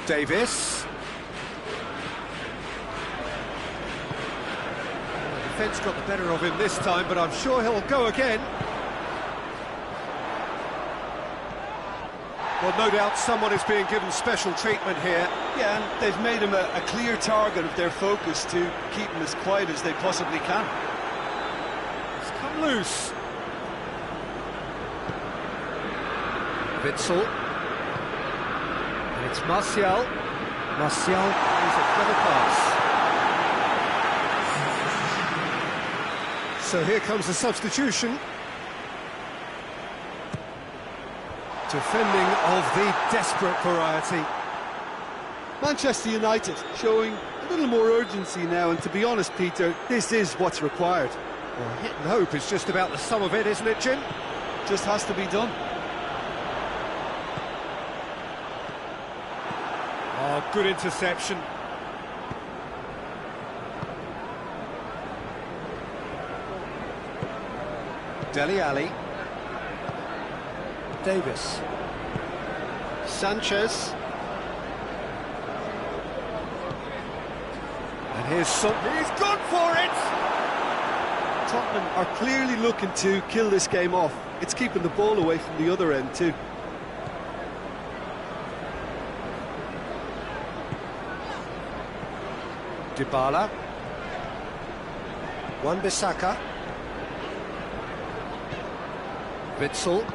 Davis. The defence got the better of him this time, but I'm sure he'll go again. Well, no doubt someone is being given special treatment here. Yeah, and they've made him a clear target of their focus to keep him as quiet as they possibly can. It's come loose. Witsel. And it's Martial. Martial plays a clever pass. So here comes the substitution. Defending of the desperate variety. Manchester United showing a little more urgency now, and to be honest, Peter, this is what's required. Well, hit and hope is just about the sum of it, isn't it, Jim? Just has to be done. Oh, good interception. Dele Alli. Davis. Sanchez. And here's he's gone for it! Tottenham are clearly looking to kill this game off. It's keeping the ball away from the other end too. Dybala. Wan-Bissaka. Witsel.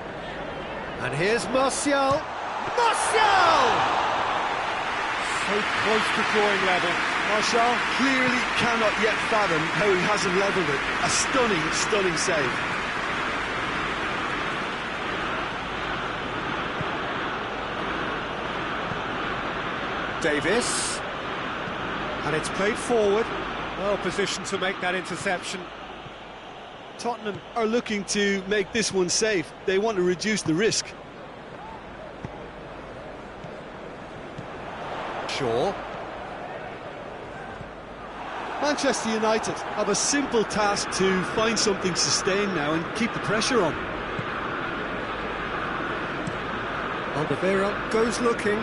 And here's Martial. Martial! So close to drawing level. Martial clearly cannot yet fathom how he hasn't levelled it. A stunning, stunning save. Davis. And it's played forward. Well positioned to make that interception. Tottenham are looking to make this one safe. They want to reduce the risk. Shaw. Manchester United have a simple task to find something sustained now and keep the pressure on. Alderweireld goes looking.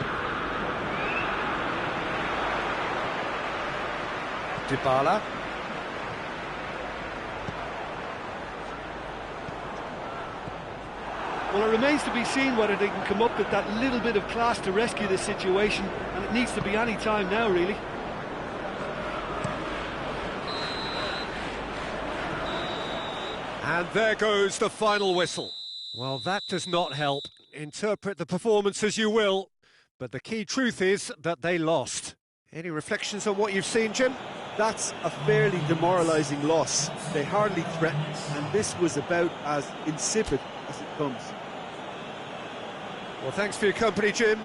Dybala. Well, it remains to be seen whether they can come up with that little bit of class to rescue the situation, and it needs to be any time now, really. And there goes the final whistle. Well, that does not help. Interpret the performance as you will, but the key truth is that they lost. Any reflections on what you've seen, Jim? That's a fairly demoralising loss. They hardly threatened, and this was about as insipid as it comes. Well, thanks for your company, Jim.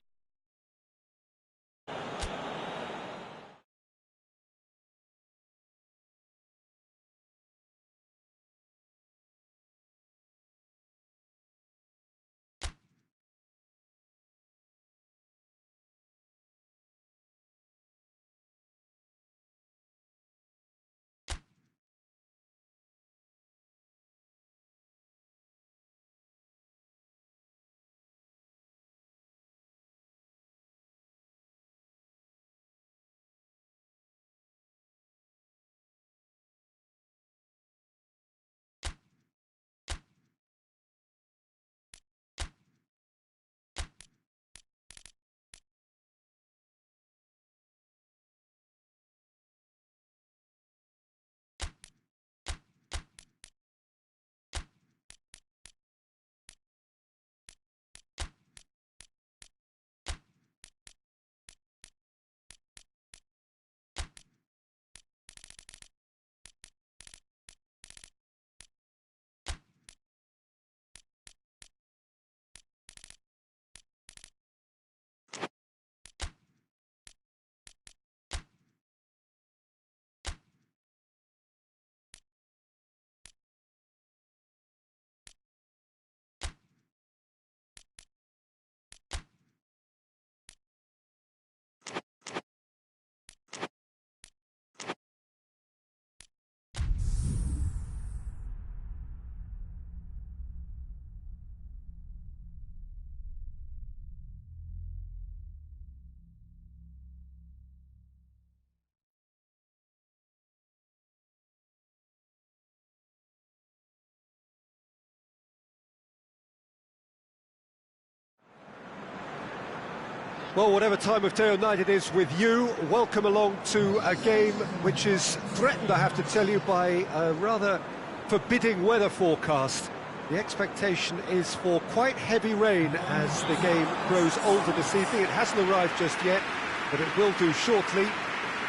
Well, whatever time of day or night it is with you, welcome along to a game which is threatened, I have to tell you, by a rather forbidding weather forecast. The expectation is for quite heavy rain as the game grows older this evening. It hasn't arrived just yet, but it will do shortly.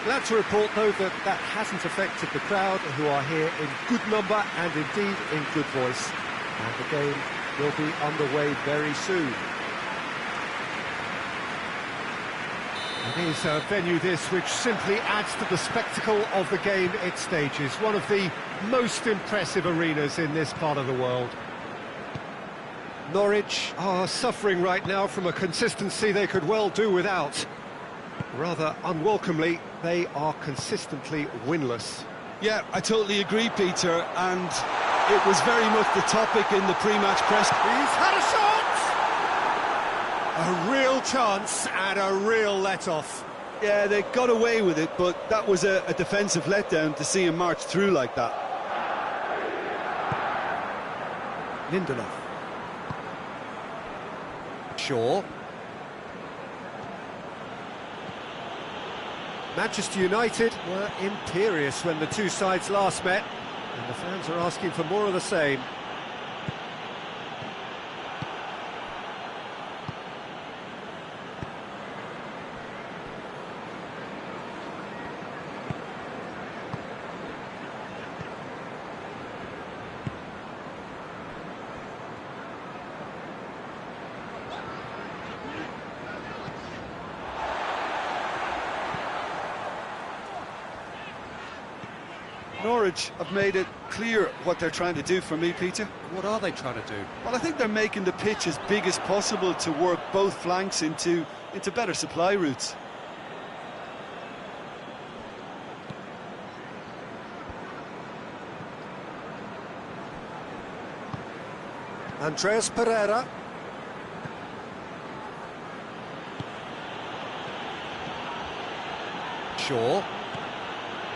Glad to report, though, that that hasn't affected the crowd, who are here in good number and indeed in good voice. And the game will be underway very soon. It is a venue this which simply adds to the spectacle of the game it stages. One of the most impressive arenas in this part of the world. Norwich are suffering right now from a consistency they could well do without. Rather unwelcomely, they are consistently winless. Yeah, I totally agree, Peter, and it was very much the topic in the pre-match press. He's had a shot! A real chance and a real let-off. Yeah, they got away with it, but that was a defensive letdown to see him march through like that. Lindelof. Shaw. Manchester United were imperious when the two sides last met, and the fans are asking for more of the same. Norwich have made it clear what they're trying to do for me, Peter. What are they trying to do? Well, I think they're making the pitch as big as possible to work both flanks into better supply routes. Andreas Pereira. Shaw.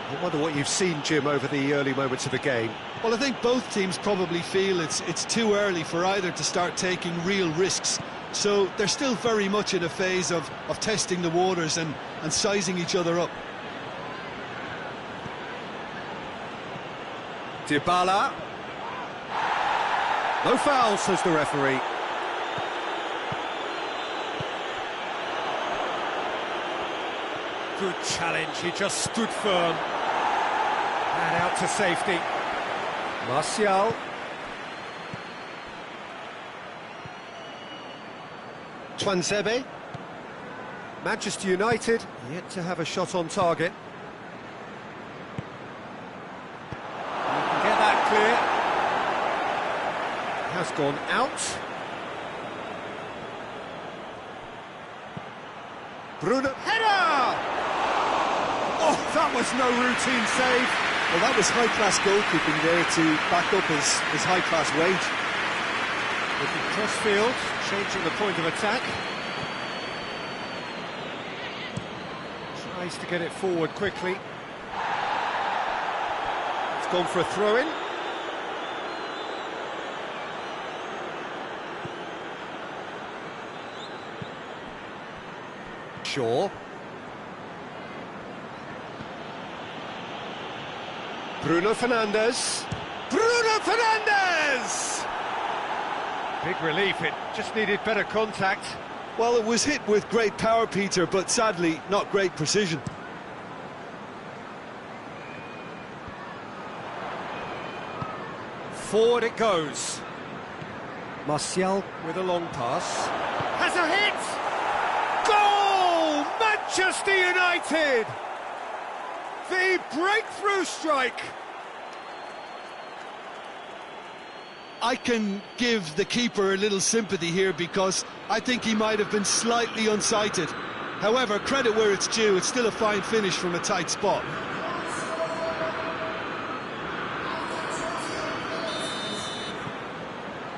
I wonder what you've seen, Jim, over the early moments of the game. Well, I think both teams probably feel it's too early for either to start taking real risks. So they're still very much in a phase of testing the waters and sizing each other up. Dybala. No foul, says the referee. Good challenge, he just stood firm. And out to safety. Martial. Tuanzebe. Manchester United yet to have a shot on target. You can get that clear. Has gone out. Bruno. Header! Oh, that was no routine save. Well, that was high-class goalkeeping there to back up his high-class wage. Looking cross-field, changing the point of attack. Tries to get it forward quickly. It's gone for a throw-in. Shaw. Bruno Fernandes. Bruno Fernandes! Big relief, it just needed better contact. Well, it was hit with great power, Peter, but sadly, not great precision. Forward it goes. Martial with a long pass. Has a hit! Goal! Manchester United! The breakthrough strike! I can give the keeper a little sympathy here because I think he might have been slightly unsighted. However, credit where it's due, it's still a fine finish from a tight spot.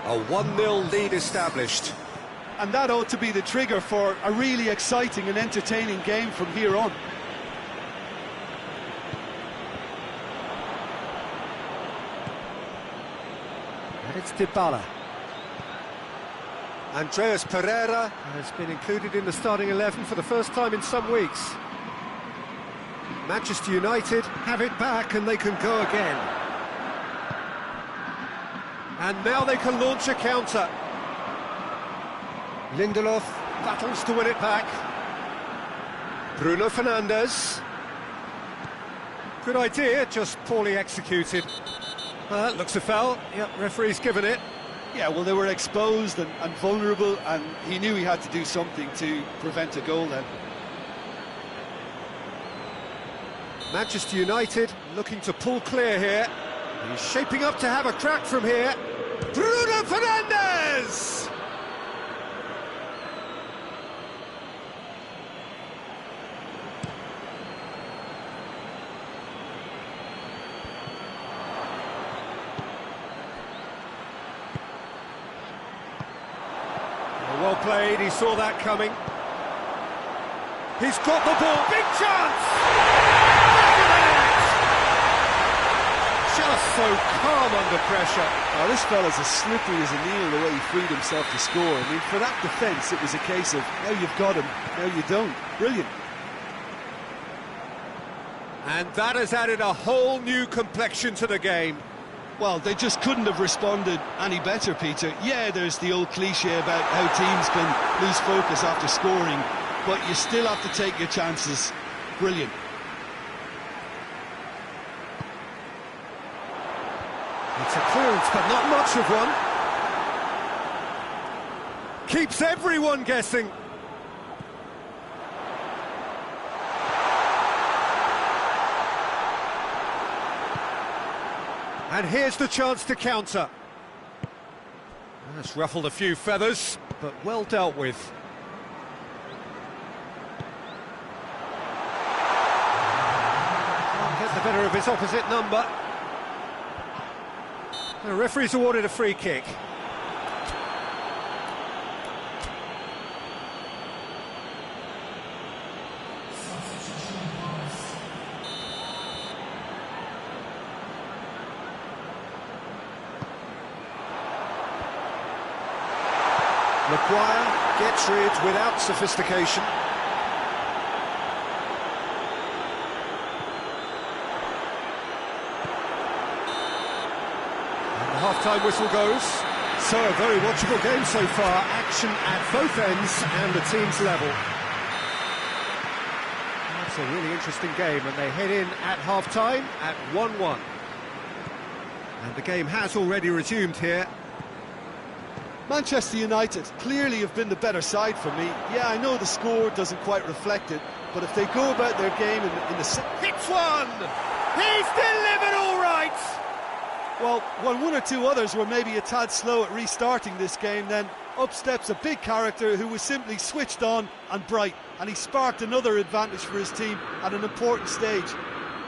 A 1-0 lead established. And that ought to be the trigger for a really exciting and entertaining game from here on. And it's Dybala. Andreas Pereira has been included in the starting 11 for the first time in some weeks. Manchester United have it back and they can go again. And now they can launch a counter. Lindelof battles to win it back. Bruno Fernandes. Good idea, just poorly executed. Looks a foul. Yep, referee's given it. Yeah, well, they were exposed and vulnerable, and he knew he had to do something to prevent a goal then. Manchester United looking to pull clear here. He's shaping up to have a crack from here. Bruno Fernandes! Well played, he saw that coming. He's got the ball, big chance! Just so calm under pressure. Oh, this fella's as slippery as a needle the way he freed himself to score. I mean, for that defence, it was a case of, now you've got him, now you don't. Brilliant. And that has added a whole new complexion to the game. Well, they just couldn't have responded any better, Peter. Yeah, there's the old cliche about how teams can lose focus after scoring, but you still have to take your chances. Brilliant. It's a clearance, but not much of one. Keeps everyone guessing. And here's the chance to counter. That's ruffled a few feathers, but well dealt with. Can't get the better of his opposite number. The referee's awarded a free kick. Maguire gets rid without sophistication. Half-time whistle goes. So a very watchable game so far. Action at both ends and the team's level. That's a really interesting game, and they head in at half-time at 1-1. And the game has already resumed here. Manchester United clearly have been the better side for me. Yeah, I know the score doesn't quite reflect it, but if they go about their game in the... Hits one! He's delivered all right! Well, when one or two others were maybe a tad slow at restarting this game, then up steps a big character who was simply switched on and bright, and he sparked another advantage for his team at an important stage.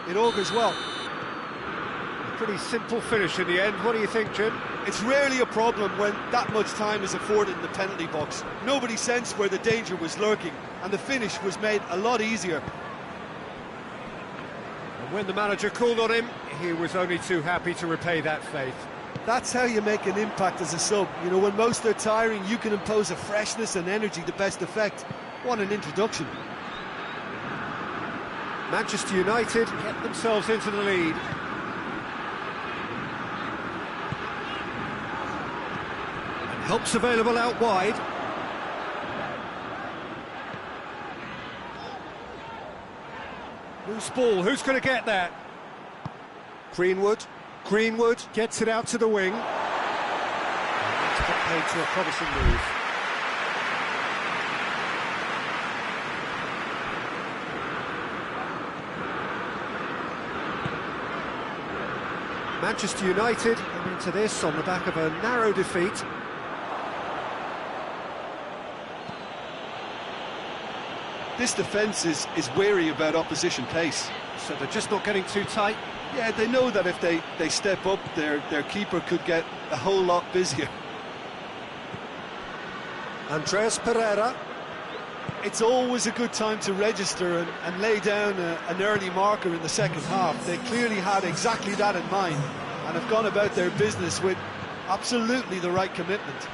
It augurs well. A pretty simple finish in the end. What do you think, Jim? It's rarely a problem when that much time is afforded in the penalty box. Nobody sensed where the danger was lurking, and the finish was made a lot easier. And when the manager called on him, he was only too happy to repay that faith. That's how you make an impact as a sub. You know, when most are tiring, you can impose a freshness and energy to best effect. What an introduction. Manchester United get themselves into the lead. And help's available out wide. Loose ball, who's going to get that? Greenwood gets it out to the wing. That's put paid to a promising move. Manchester United come into this on the back of a narrow defeat. This defence is wary about opposition pace. So they're just not getting too tight. Yeah, they know that if they step up, their keeper could get a whole lot busier. Andreas Pereira. It's always a good time to register and lay down an early marker in the second half. They clearly had exactly that in mind and have gone about their business with absolutely the right commitment.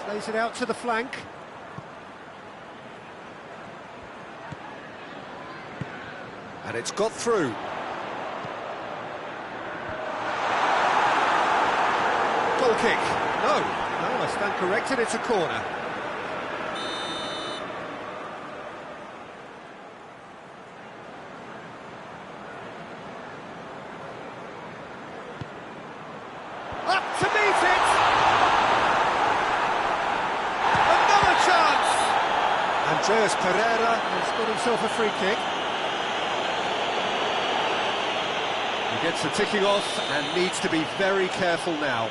Plays it out to the flank. And it's got through. Goal kick. No, I stand corrected, it's a corner. Up to meet it! Another chance! Andreas Pereira has got himself a free kick. He gets the ticking off and needs to be very careful now.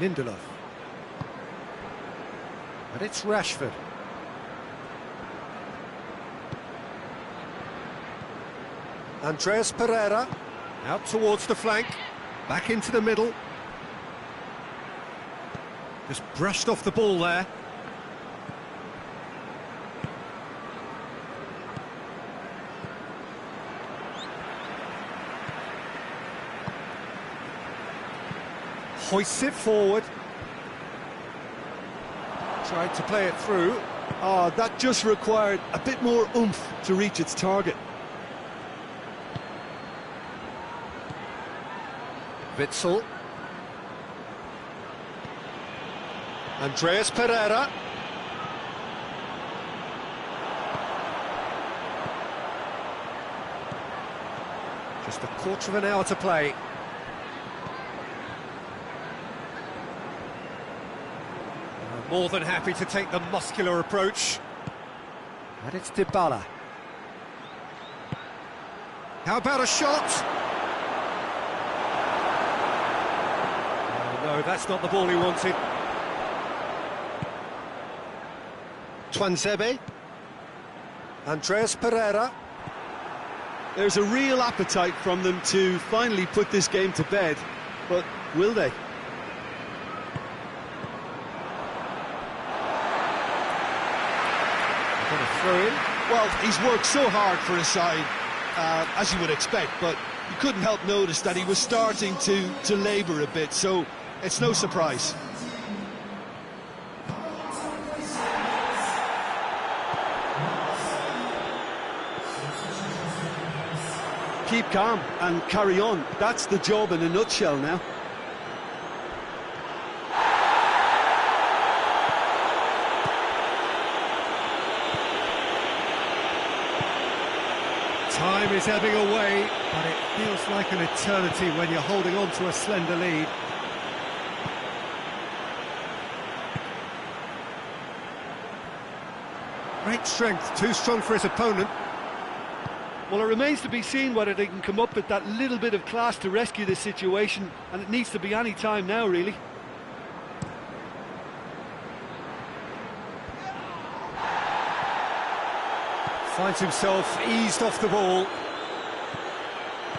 Lindelof. And it's Rashford. Andreas Pereira, out towards the flank, back into the middle. Just brushed off the ball there. Hoists it forward. Tried to play it through. Oh, that just required a bit more oomph to reach its target. Witsel. Andreas Pereira. Just a quarter of an hour to play. More than happy to take the muscular approach. And it's Dybala. How about a shot? Oh, no, that's not the ball he wanted. Tuanzebe. Andreas Pereira. There's a real appetite from them to finally put this game to bed, but will they? Throw in. Well, he's worked so hard for his side, as you would expect, but you couldn't help notice that he was starting to labour a bit, so it's no surprise. Keep calm and carry on. That's the job in a nutshell now. Time is ebbing away, but it feels like an eternity when you're holding on to a slender lead. Great strength, too strong for his opponent. Well, it remains to be seen whether they can come up with that little bit of class to rescue this situation, and it needs to be any time now, really. Finds himself eased off the ball.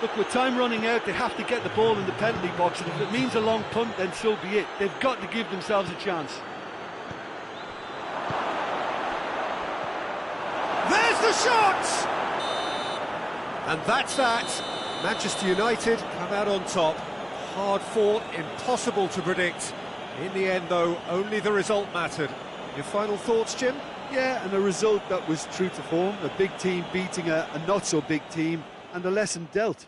Look, with time running out, they have to get the ball in the penalty box, and if it means a long punt, then so be it. They've got to give themselves a chance. There's the shot! And that's that. Manchester United come out on top. Hard fought, impossible to predict. In the end, though, only the result mattered. Your final thoughts, Jim? Yeah, and a result that was true to form, a big team beating a not-so-big team, and a lesson dealt.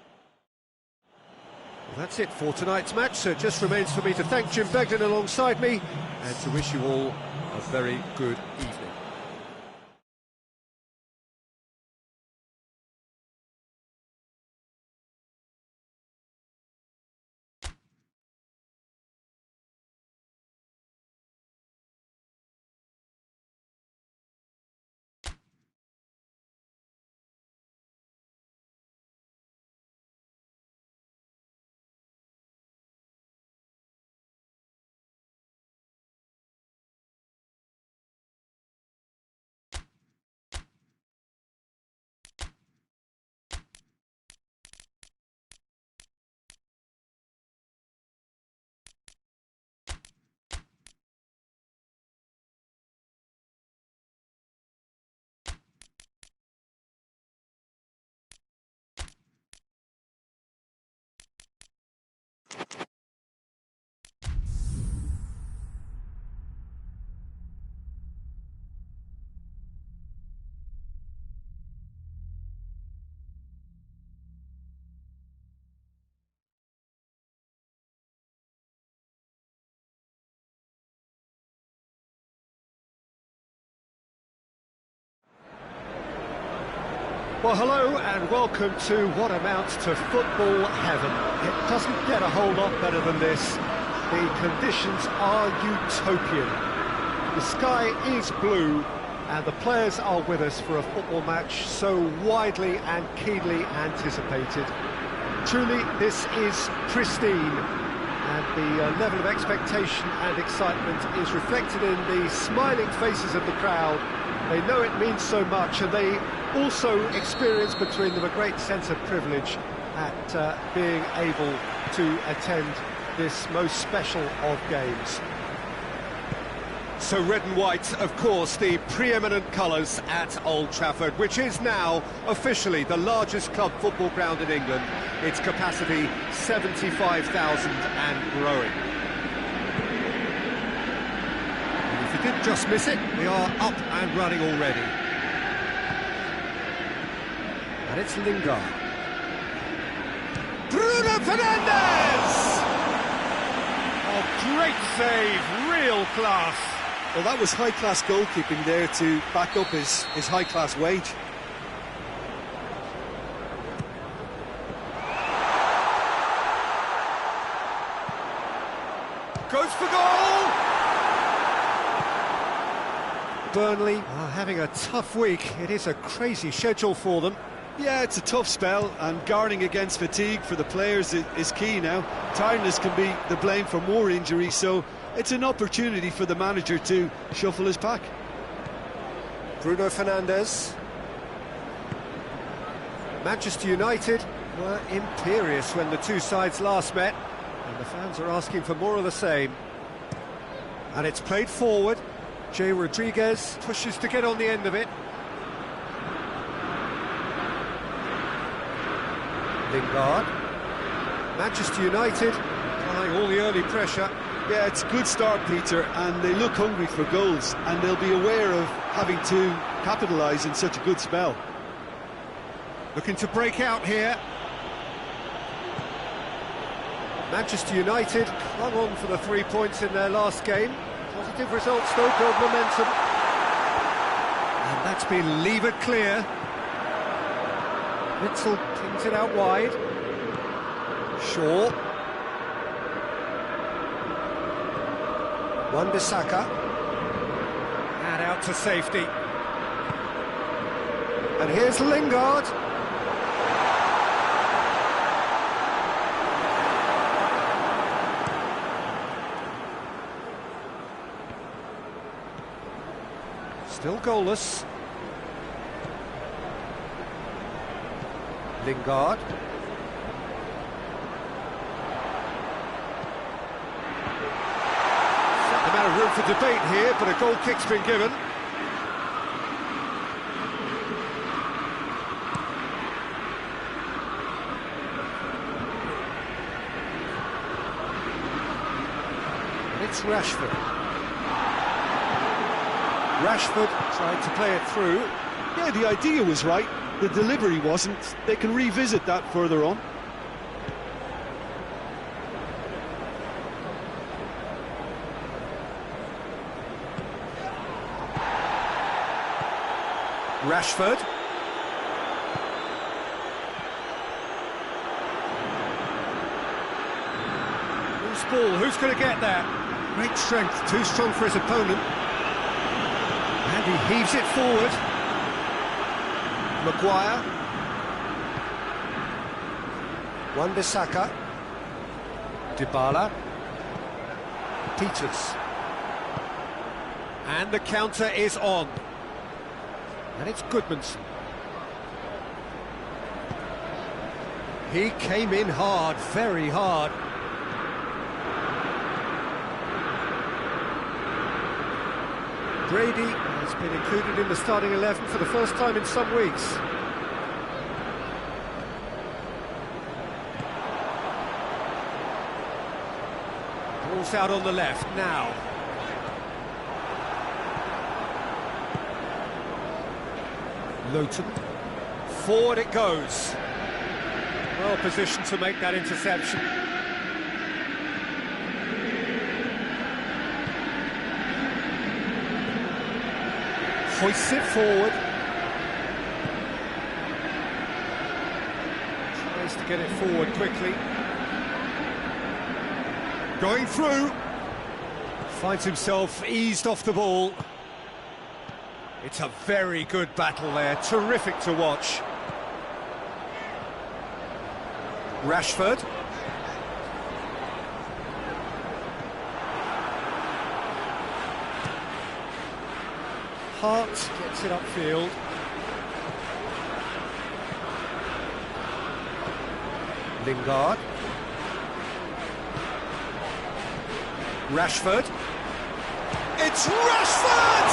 Well, that's it for tonight's match, so it just remains for me to thank Jim Beglin alongside me, and to wish you all a very good evening. Well, hello and welcome to what amounts to football heaven. It doesn't get a whole lot better than this. The conditions are utopian. The sky is blue and the players are with us for a football match so widely and keenly anticipated. Truly, this is pristine, and the level of expectation and excitement is reflected in the smiling faces of the crowd. They know it means so much, and they also experience between them a great sense of privilege at being able to attend this most special of games. So red and white, of course, the preeminent colours at Old Trafford, which is now officially the largest club football ground in England. Its capacity 75,000 and growing. And if you did just miss it, we are up and running already. And it's Lingard. Bruno Fernandes! Oh, great save, real class. Well, that was high-class goalkeeping there to back up his high-class wage. Goes for goal! Burnley are having a tough week. It is a crazy schedule for them. Yeah, it's a tough spell, and guarding against fatigue for the players is key now. Tiredness can be the blame for more injuries, so it's an opportunity for the manager to shuffle his pack. Bruno Fernandes. Manchester United were imperious when the two sides last met, and the fans are asking for more of the same. And it's played forward. Jay Rodriguez pushes to get on the end of it. Lingard. Manchester United applying all the early pressure. Yeah, it's a good start, Peter, and they look hungry for goals, and they'll be aware of having to capitalise in such a good spell. Looking to break out here. Manchester United clung on for the 3 points in their last game. Positive results though, build momentum. And that's been levered clear. Witzel kings it out wide. Shaw. Wan-Bissaka. And out to safety. And here's Lingard. Still goalless. Lingard. Certain amount of room for debate here, but a goal kick's been given. It's Rashford. Rashford tried to play it through. Yeah, the idea was right, the delivery wasn't. They can revisit that further on. Rashford. Loose ball, who's going to get that? Great strength, too strong for his opponent. And he heaves it forward. Maguire. Wan-Bissaka. Dybala. Peters. And the counter is on. And it's Goodmanson. He came in hard, very hard. Brady has been included in the starting 11 for the first time in some weeks. Ball's out on the left now. Lowton. Forward it goes. Well positioned to make that interception. Hoists it forward. to get it forward quickly. Going through. Finds himself eased off the ball. It's a very good battle there, terrific to watch. Rashford. Hart gets it upfield. Lingard. Rashford. It's Rashford!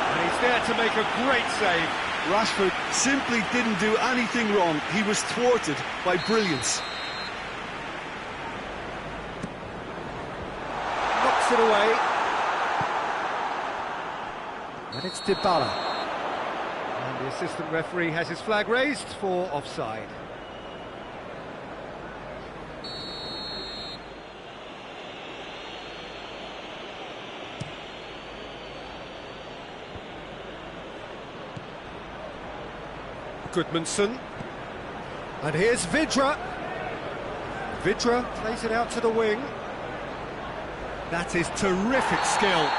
And he's there to make a great save. Rashford simply didn't do anything wrong. He was thwarted by brilliance. Knocks it away. And it's Dybala. And the assistant referee has his flag raised for offside. Goodmanson. And here's Vidra. Vidra plays it out to the wing. That is terrific skill.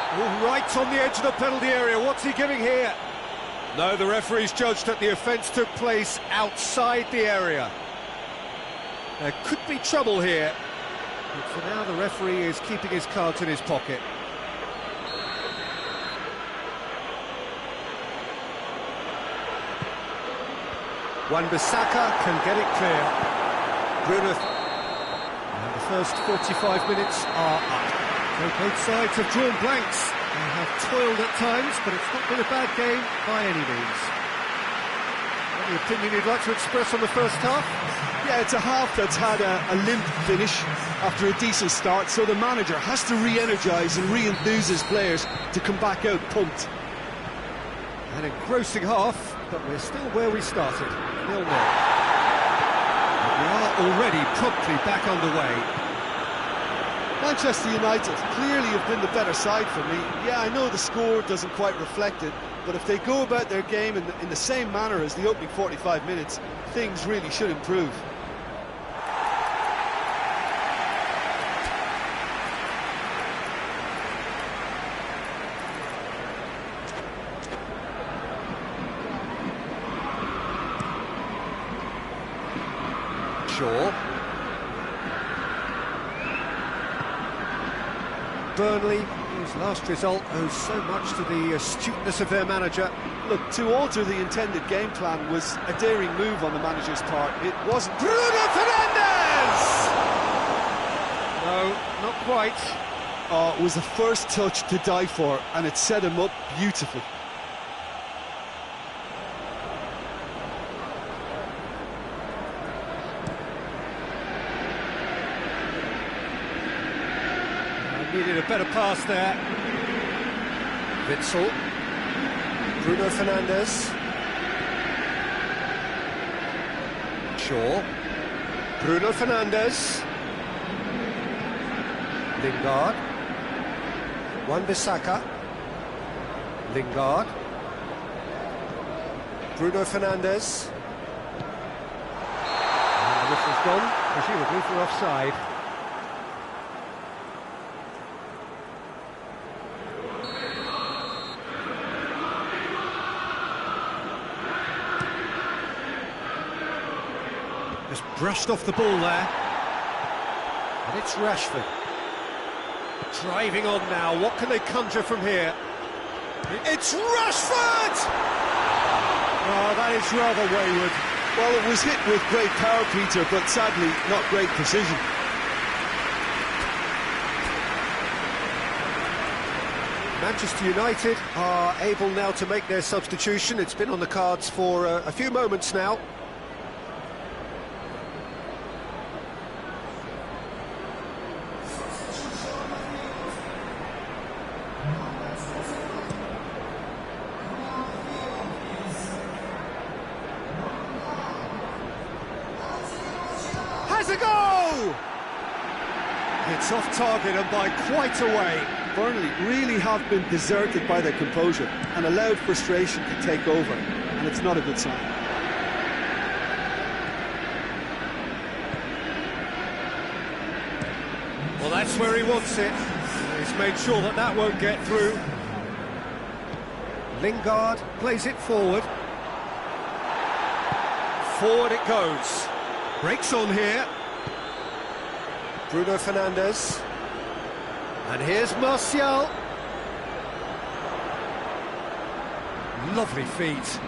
All right on the edge of the penalty area. What's he giving here? No, the referee's judged that the offence took place outside the area. There could be trouble here. But for now, the referee is keeping his cards in his pocket. Wan-Bissaka can get it clear. Bruno. And the first 45 minutes are up. Both sides have drawn blanks. They have toiled at times, but it's not been a bad game by any means. Any opinion you'd like to express on the first half? Yeah, it's a half that's had a limp finish after a decent start, so the manager has to re-energise and re-enthuse his players to come back out pumped. An engrossing half, but we're still where we started, 0-0. We are already promptly back underway. Manchester United clearly have been the better side for me. Yeah, I know the score doesn't quite reflect it, but if they go about their game in the same manner as the opening 45 minutes, things really should improve. Shaw. Burnley, whose last result owes so much to the astuteness of their manager. Look, to alter the intended game plan was a daring move on the manager's part. It wasn't... Bruno Fernandes! No, not quite. Oh, it was the first touch to die for, and it set him up beautifully. Needed a better pass there. Witsel. Bruno Fernandes. Shaw. Bruno Fernandes. Lingard. Wan-Bissaka. Lingard. Bruno Fernandes. And the whistle's gone, presumably for offside. Just brushed off the ball there. And it's Rashford. Driving on now, what can they conjure from here? It's Rashford! Oh, that is rather wayward. Well, it was hit with great power, Peter, but sadly, not great precision. Manchester United are able now to make their substitution. It's been on the cards for a few moments now. Has a go! It's off target and by quite a way. Burnley really have been deserted by their composure and allowed frustration to take over, and it's not a good sign. That's where he wants it. He's made sure that that won't get through. Lingard plays it forward. Forward it goes. Breaks on here. Bruno Fernandes. And here's Martial. Lovely feet.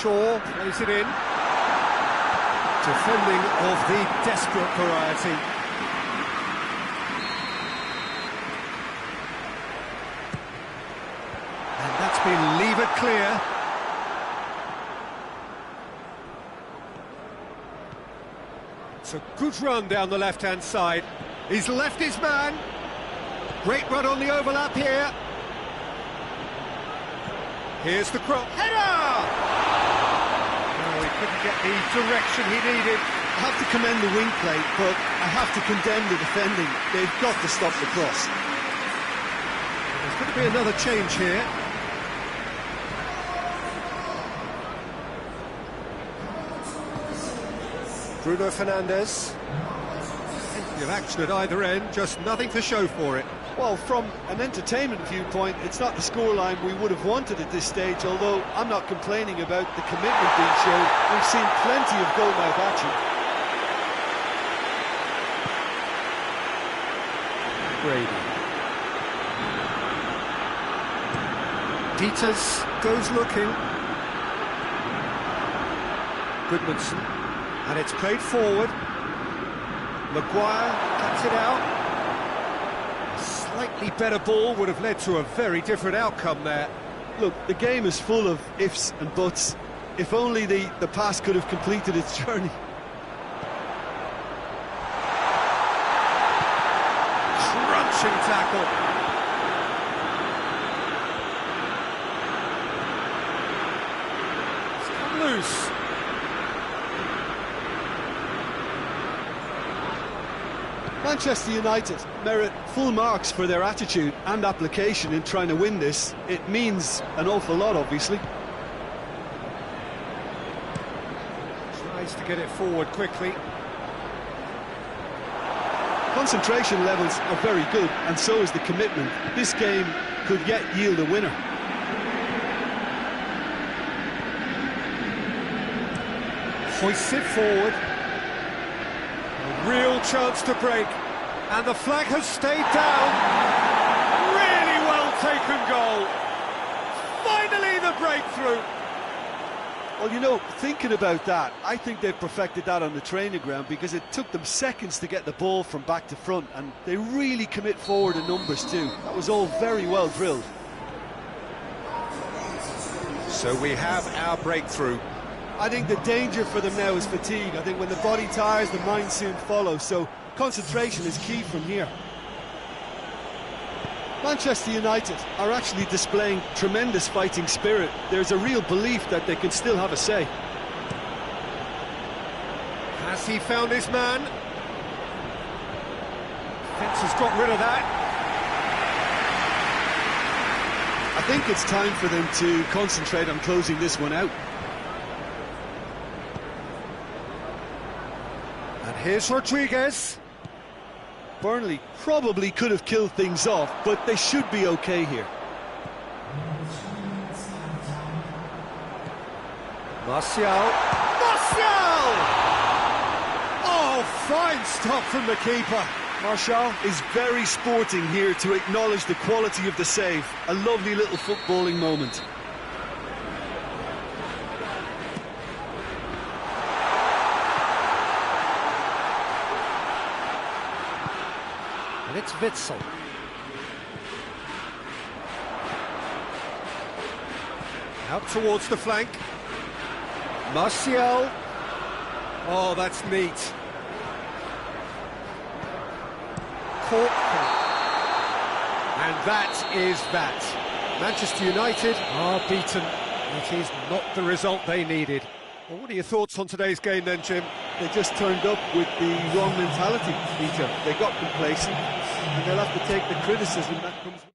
Shaw plays it in. Defending of the desperate variety. And that's been levered clear. It's a good run down the left-hand side. He's left his man. Great run on the overlap here. Here's the cross. Header! Oh, he couldn't get the direction he needed. I have to commend the wing play, but I have to condemn the defending. They've got to stop the cross. There's going to be another change here. Bruno Fernandes. Plenty of action at either end, just nothing to show for it. Well, from an entertainment viewpoint, it's not the scoreline we would have wanted at this stage, although I'm not complaining about the commitment being shown. We've seen plenty of goal-mouth action. Brady. Peters goes looking. Goodmanson. And it's played forward. Maguire cuts it out. A slightly better ball would have led to a very different outcome there. Look, the game is full of ifs and buts. If only the pass could have completed its journey. Crunching tackle. It's come loose. Manchester United merit full marks for their attitude and application in trying to win this. It means an awful lot, obviously. Tries to get it forward quickly. Concentration levels are very good, and so is the commitment. This game could yet yield a winner. Hoists it forward. A real chance to break. And the flag has stayed down. Really well taken goal. Finally the breakthrough. Well, you know, thinking about that, I think they've perfected that on the training ground, because it took them seconds to get the ball from back to front, and they really commit forward in numbers too. That was all very well drilled. So we have our breakthrough. I think the danger for them now is fatigue. I think when the body tires, the mind soon follows, so concentration is key from here. Manchester United are actually displaying tremendous fighting spirit. There's a real belief that they can still have a say. Has he found his man? Fence has got rid of that. I think it's time for them to concentrate on closing this one out. And here's Rodriguez. Burnley probably could have killed things off, but they should be okay here. Martial. Martial! Oh, fine stop from the keeper. Martial is very sporting here to acknowledge the quality of the save. A lovely little footballing moment. And it's Witsel. Out towards the flank. Martial. Oh, that's neat. Cork. And that is that. Manchester United are beaten. It is not the result they needed. Well, what are your thoughts on today's game then, Jim? They just turned up with the wrong mentality, Peter. They got complacent, and they'll have to take the criticism that comes with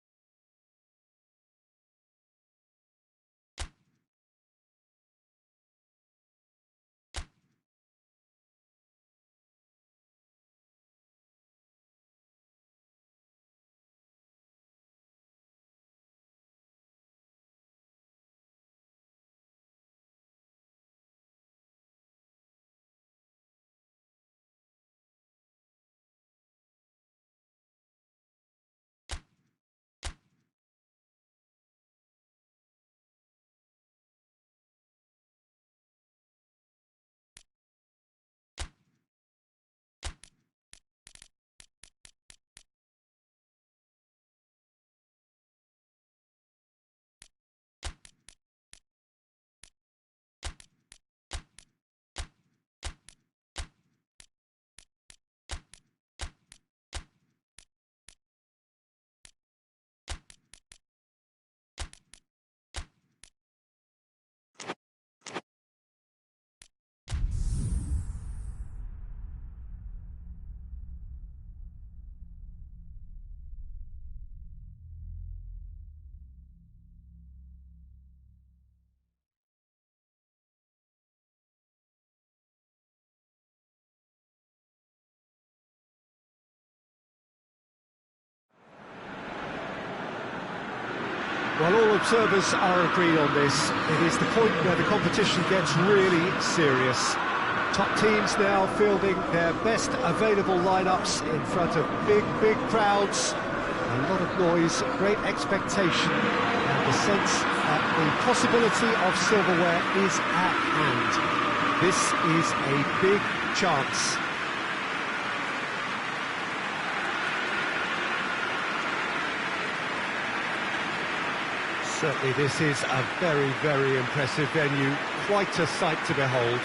Well, all observers are agreed on this. It is the point where the competition gets really serious. Top teams now fielding their best available lineups in front of big crowds. A lot of noise, great expectation, and the sense that the possibility of silverware is at hand. This is a big chance. Certainly this is a very impressive venue, quite a sight to behold.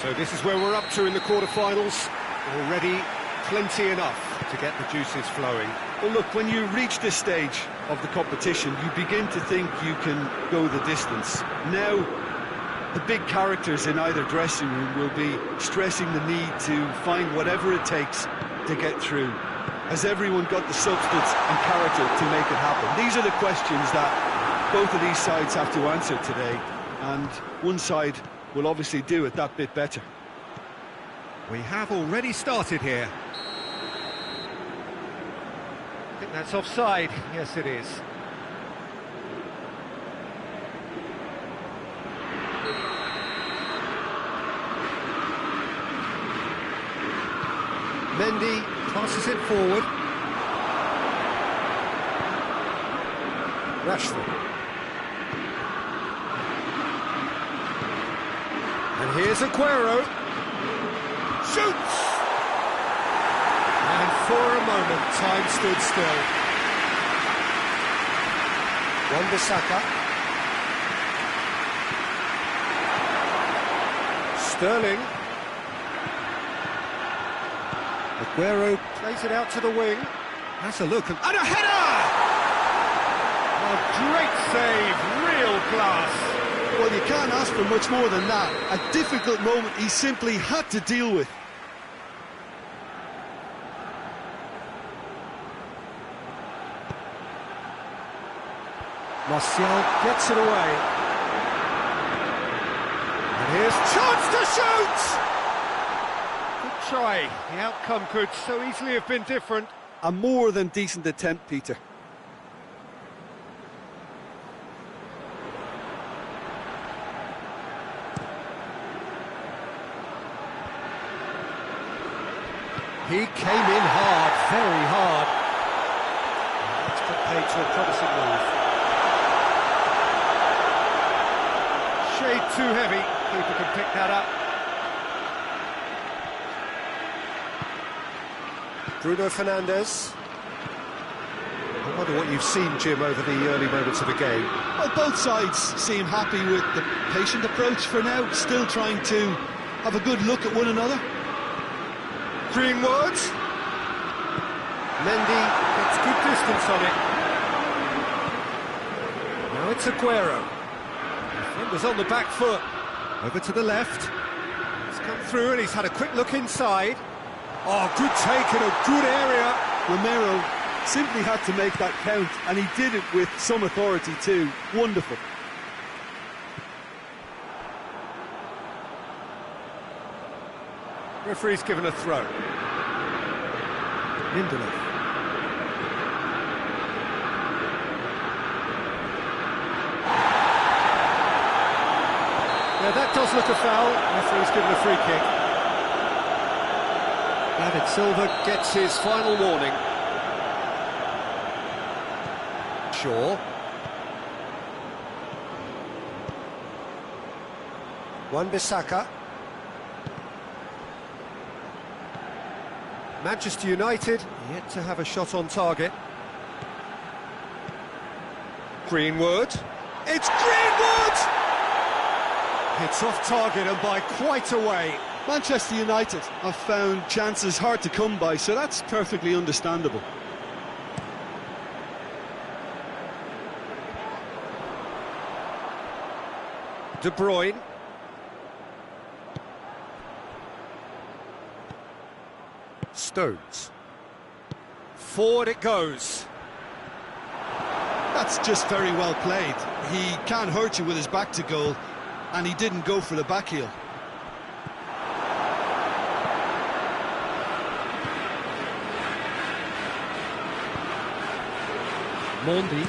So this is where we're up to in the quarter-finals. Already plenty enough to get the juices flowing. Well, look, when you reach this stage of the competition, you begin to think you can go the distance. Now, the big characters in either dressing room will be stressing the need to find whatever it takes to get through. Has everyone got the substance and character to make it happen? These are the questions that both of these sides have to answer today, and one side will obviously do it that bit better. We have already started here. I think that's offside. Yes, it is. Mendy passes it forward. Rashford. And here's Aguero. Shoots! And for a moment, time stood still. Wan-Bissaka. Sterling. Aguero plays it out to the wing. Has a look and a header! A great save, real class. Well, you can't ask for much more than that. A difficult moment he simply had to deal with. Martial gets it away. And here's chance to shoot! Good try. The outcome could so easily have been different. A more than decent attempt, Peter. He came in hard, very hard. Let's put paid to a promising move. Shade too heavy, keeper can pick that up. Bruno Fernandes. I wonder what you've seen, Jim, over the early moments of the game. Well, both sides seem happy with the patient approach for now, still trying to have a good look at one another. Greenwood. Mendy gets good distance on it. Now it's Aguero. Defender's on the back foot. Over to the left. He's come through and he's had a quick look inside. Oh, good take in a good area. Romero simply had to make that count, and he did it with some authority too. Wonderful. Referee's given a throw. Lindelof. Yeah, that does look a foul. Referee's given a free kick. David Silva gets his final warning. Shaw. Wan-Bissaka. Manchester United yet to have a shot on target. Greenwood. It's Greenwood! It's off target and by quite a way. Manchester United have found chances hard to come by, so that's perfectly understandable. De Bruyne. Stones. Forward it goes. That's just very well played. He can't hurt you with his back to goal, and he didn't go for the back heel. Mondi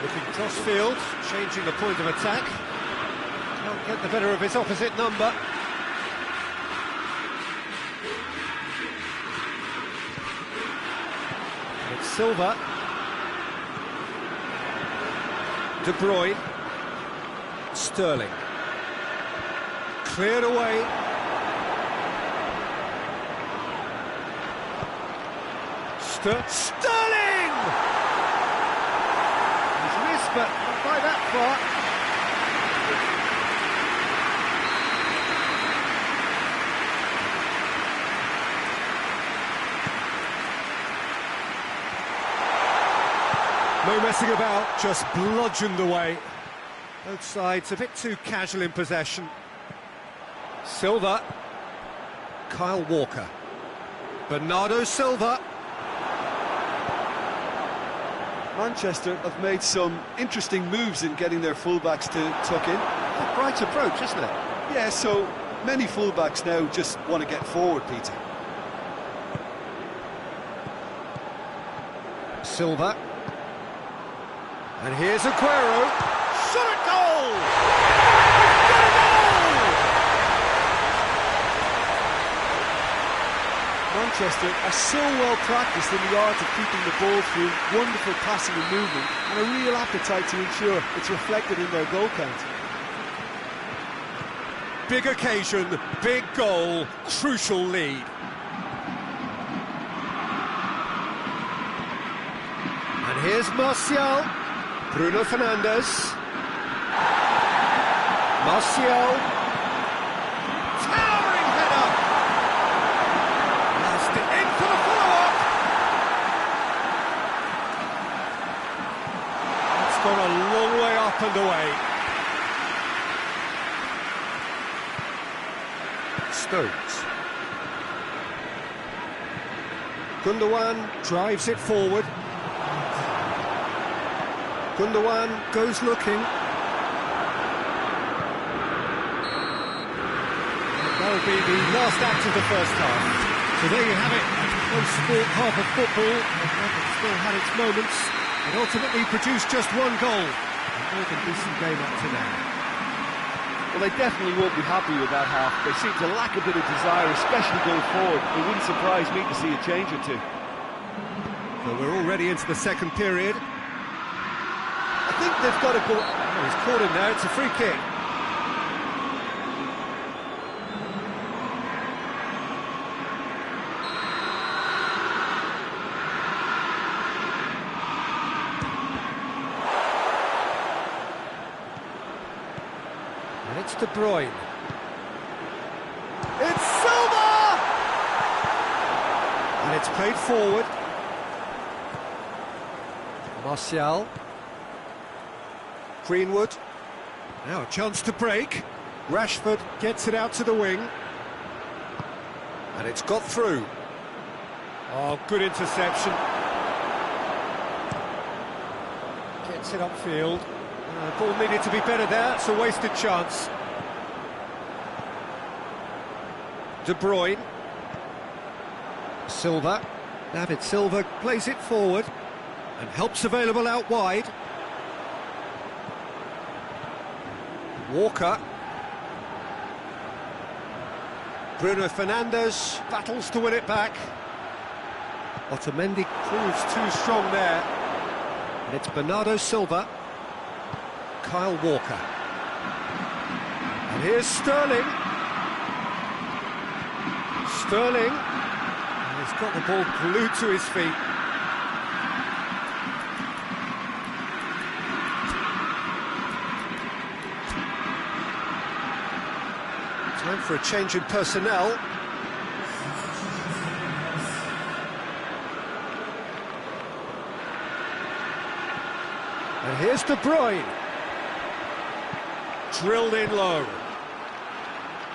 looking cross-field, changing the point of attack. Can't get the better of his opposite number. It's Silva. De Bruyne. Sterling. Cleared away. Sterling! He's missed, but not by that far. No messing about, just bludgeoned away. Both sides a bit too casual in possession. Silva. Kyle Walker. Bernardo Silva. Manchester have made some interesting moves in getting their fullbacks to tuck in. A bright approach, isn't it? Yeah, so many fullbacks now just want to get forward, Peter. Silva. And here's Aguero. Shot at goal! He's got a goal! Manchester are so well practiced in the art of keeping the ball through wonderful passing and movement, and a real appetite to ensure it's reflected in their goal count. Big occasion, big goal, crucial lead. And here's Martial. Bruno Fernandes. Martial. Towering header. Last it in for the follow-up. It's gone a long way up and away. Stones. Gundogan drives it forward. Gundogan goes looking. That'll be the last act of the first half. So there you have it. Close sport half of football. It's still had its moments. It ultimately produced just one goal. A more than decent game up to now. Well, they definitely won't be happy with that half. They seem to lack a bit of desire, especially going forward. It wouldn't surprise me to see a change or two. So we're already into the second period. I think they've got to go... Oh, he's caught him now, it's a free kick. And it's De Bruyne. It's Silva! And it's played forward. Martial. Greenwood. Now a chance to break. Rashford gets it out to the wing. And it's got through. Oh, good interception. Gets it upfield. Ball needed to be better there. It's a wasted chance. De Bruyne. Silva. David Silva plays it forward. And help's available out wide. Walker. Bruno Fernandes battles to win it back. Otamendi proves too strong there. And it's Bernardo Silva. Kyle Walker. And here's Sterling. Sterling. And he's got the ball glued to his feet. Time for a change in personnel. And here's De Bruyne. Drilled in low.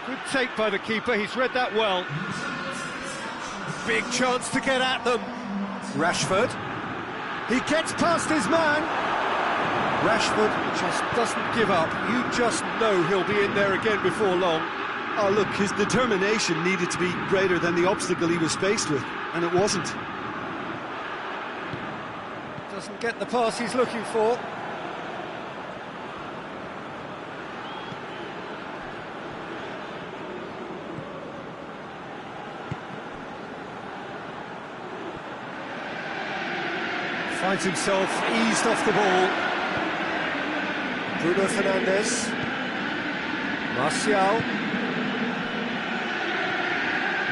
Good take by the keeper, he's read that well. Big chance to get at them. Rashford. He gets past his man. Rashford just doesn't give up. You just know he'll be in there again before long. Oh, look, his determination needed to be greater than the obstacle he was faced with, and it wasn't. Doesn't get the pass he's looking for. Finds himself eased off the ball. Bruno Fernandes. Martial.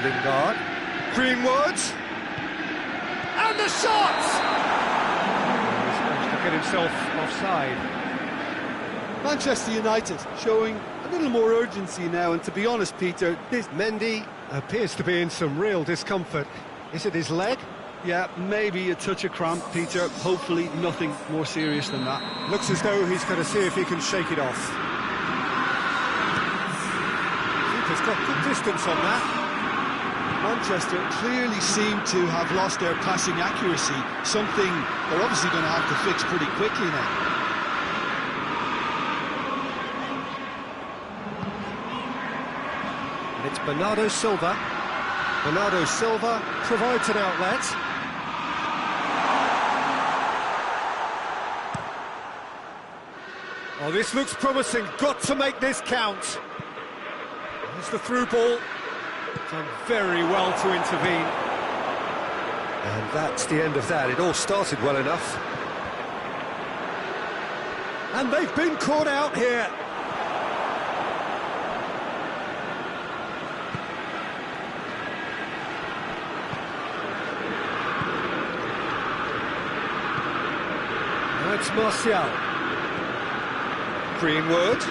Lingard. Greenwood. And the shot! He's managed to get himself offside. Manchester United showing a little more urgency now, and to be honest, Peter, this... Mendy appears to be in some real discomfort. Is it his leg? Yeah, maybe a touch of cramp, Peter. Hopefully nothing more serious than that. Looks as though he's going to see if he can shake it off. Keeper's got good distance on that. Manchester clearly seem to have lost their passing accuracy, something they're obviously going to have to fix pretty quickly now. And it's Bernardo Silva. Bernardo Silva provides an outlet. Oh, this looks promising. Got to make this count. There's the through ball. Done very well to intervene. And that's the end of that. It all started well enough. And they've been caught out here. Now it's Martial. Greenwood.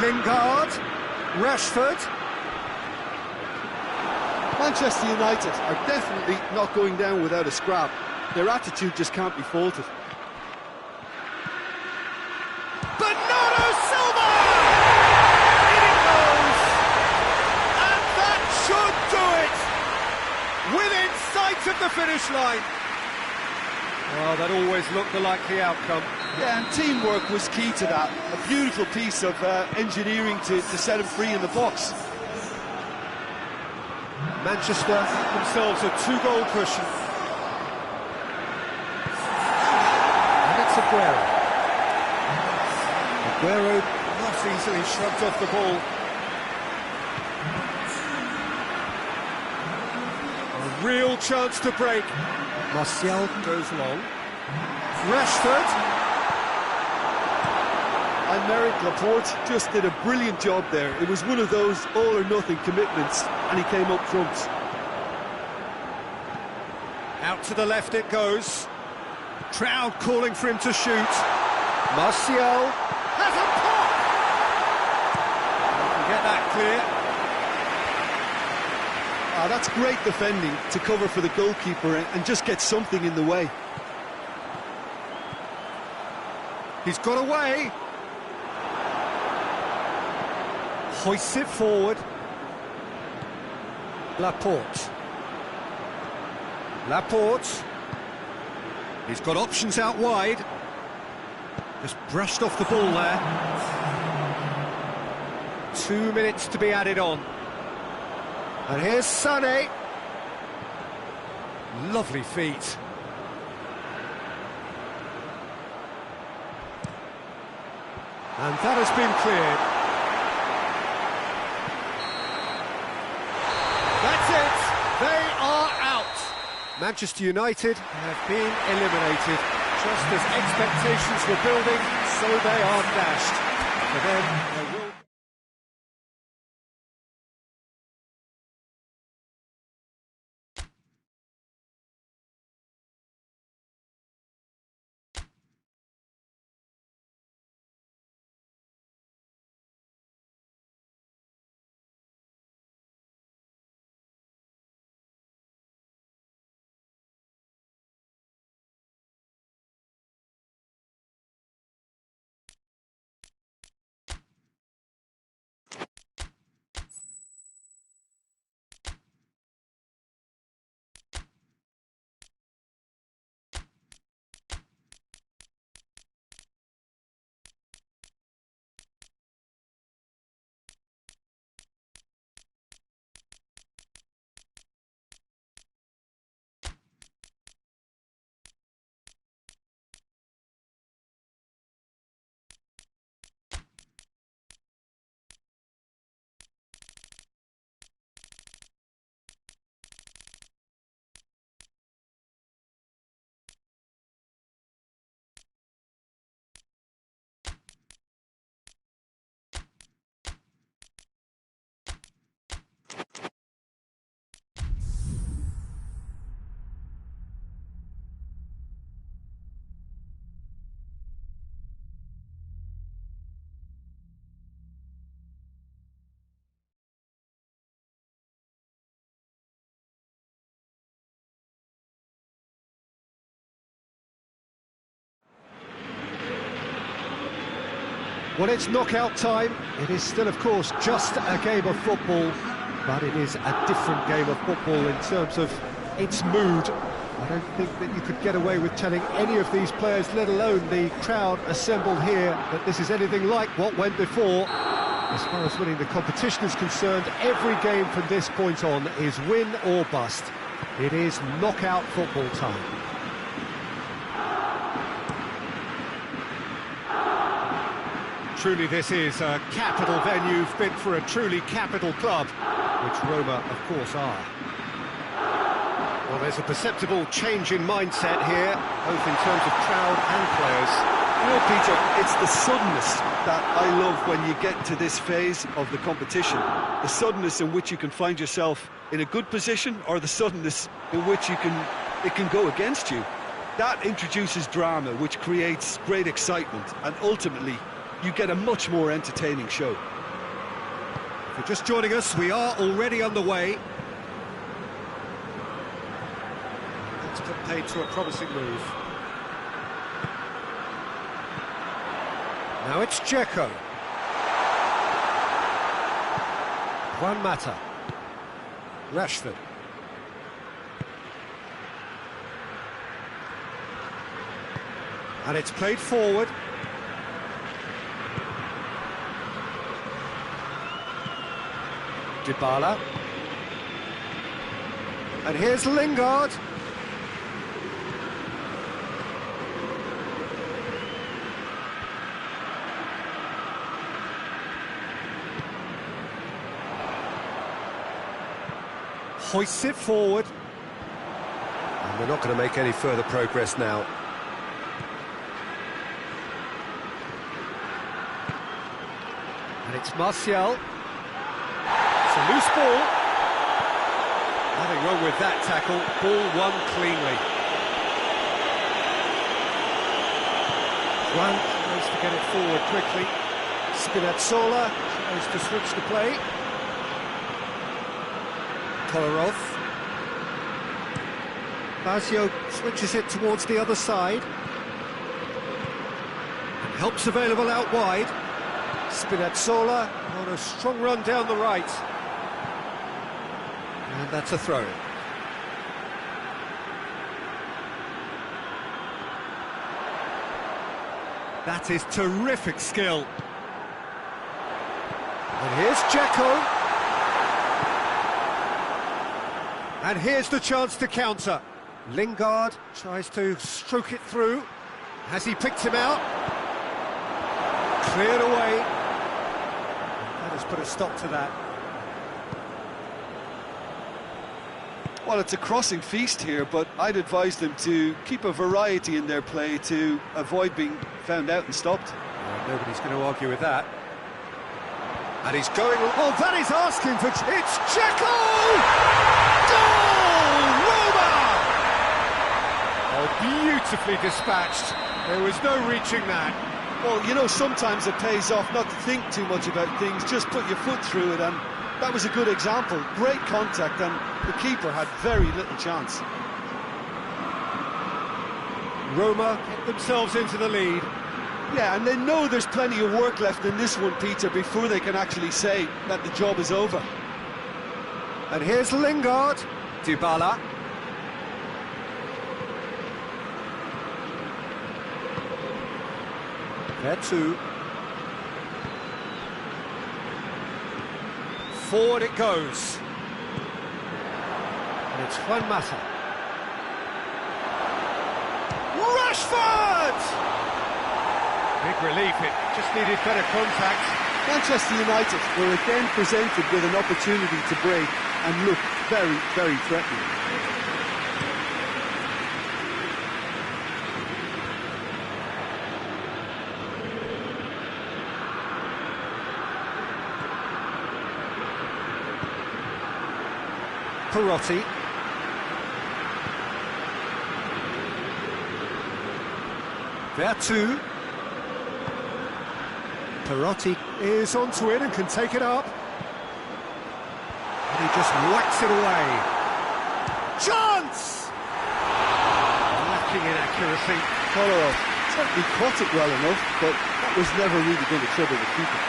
Lingard. Rashford. Manchester United are definitely not going down without a scrap. Their attitude just can't be faulted. Bernardo Silva! In it goes! And that should do it! Within sight of the finish line. Well, that always looked the likely outcome. Yeah, and teamwork was key to that. A beautiful piece of engineering to set him free in the box. Manchester themselves a two-goal cushion. And it's Aguero. Aguero not easily shrugged off the ball. A real chance to break. Martial goes long. Rashford. And Aymeric Laporte just did a brilliant job there. It was one of those all-or-nothing commitments, and he came up trumps. Out to the left it goes. Crowd calling for him to shoot. Martial has a pop! Can get that clear. Ah, that's great defending to cover for the goalkeeper and just get something in the way. He's got away. Hoists it forward. Laporte. Laporte. He's got options out wide. Just brushed off the ball there. 2 minutes to be added on. And here's Sané. Lovely feet. And that has been cleared. That's it. They are out. Manchester United have been eliminated. Just as expectations were building, so they are dashed. For them, they will... Well, it's knockout time. It is still, of course, just a game of football, but it is a different game of football in terms of its mood. I don't think that you could get away with telling any of these players, let alone the crowd assembled here, that this is anything like what went before. As far as winning the competition is concerned, every game from this point on is win or bust. It is knockout football time. Truly this is a capital venue fit for a truly capital club, which Roma, of course, are. Well, there's a perceptible change in mindset here, both in terms of crowd and players. You know, Peter, it's the suddenness that I love when you get to this phase of the competition. The suddenness in which you can find yourself in a good position, or the suddenness in which it can go against you. That introduces drama, which creates great excitement, and ultimately you get a much more entertaining show. If you're just joining us, we are already underway. It's put paid to a promising move. Now it's Dzeko. Juan Mata. Rashford. And it's played forward. Dybala. And here's Lingard. Hoists it forward. And we're not going to make any further progress now. And it's Martial. It's a loose ball. Nothing wrong with that tackle. Ball won cleanly. Juan tries to get it forward quickly. Spinazzola tries to switch the play. Kolarov. Lazio switches it towards the other side. And help's available out wide. Spinazzola on a strong run down the right. And that's a throw. That is terrific skill. And here's Dzeko. And here's the chance to counter. Lingard tries to stroke it through. Has he picked him out? Cleared away. That has put a stop to that. Well, it's a crossing feast here, but I'd advise them to keep a variety in their play to avoid being found out and stopped. Nobody's going to argue with that. And he's going... Oh, that is asking for... It's Dzeko! Goal! Roma! Oh, beautifully dispatched. There was no reaching that. Well, you know, sometimes it pays off not to think too much about things, just put your foot through it, and that was a good example. Great contact, and the keeper had very little chance. Roma get themselves into the lead. Yeah, and they know there's plenty of work left in this one, Peter, before they can actually say that the job is over. And here's Lingard. Dybala. Veretout. Forward it goes. And it's Juan Mata. Rashford! Big relief, it just needed better contact. Manchester United were again presented with an opportunity to break and look very, very threatening. Perotti. Veretout. Perotti is onto it and can take it up. And he just whacks it away. Chance! Lacking in accuracy. Kolarov certainly caught it well enough, but that was never really going to trouble the keeper.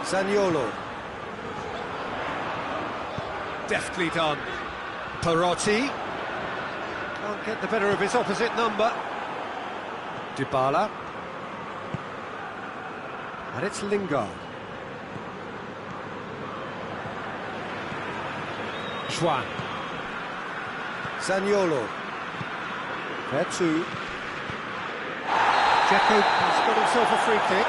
Zaniolo. Deftly done. Perotti. Can't get the better of his opposite number. Dybala. And it's Lingard. Juan. Zaniolo. Vertu. Dzeko has got himself a free kick.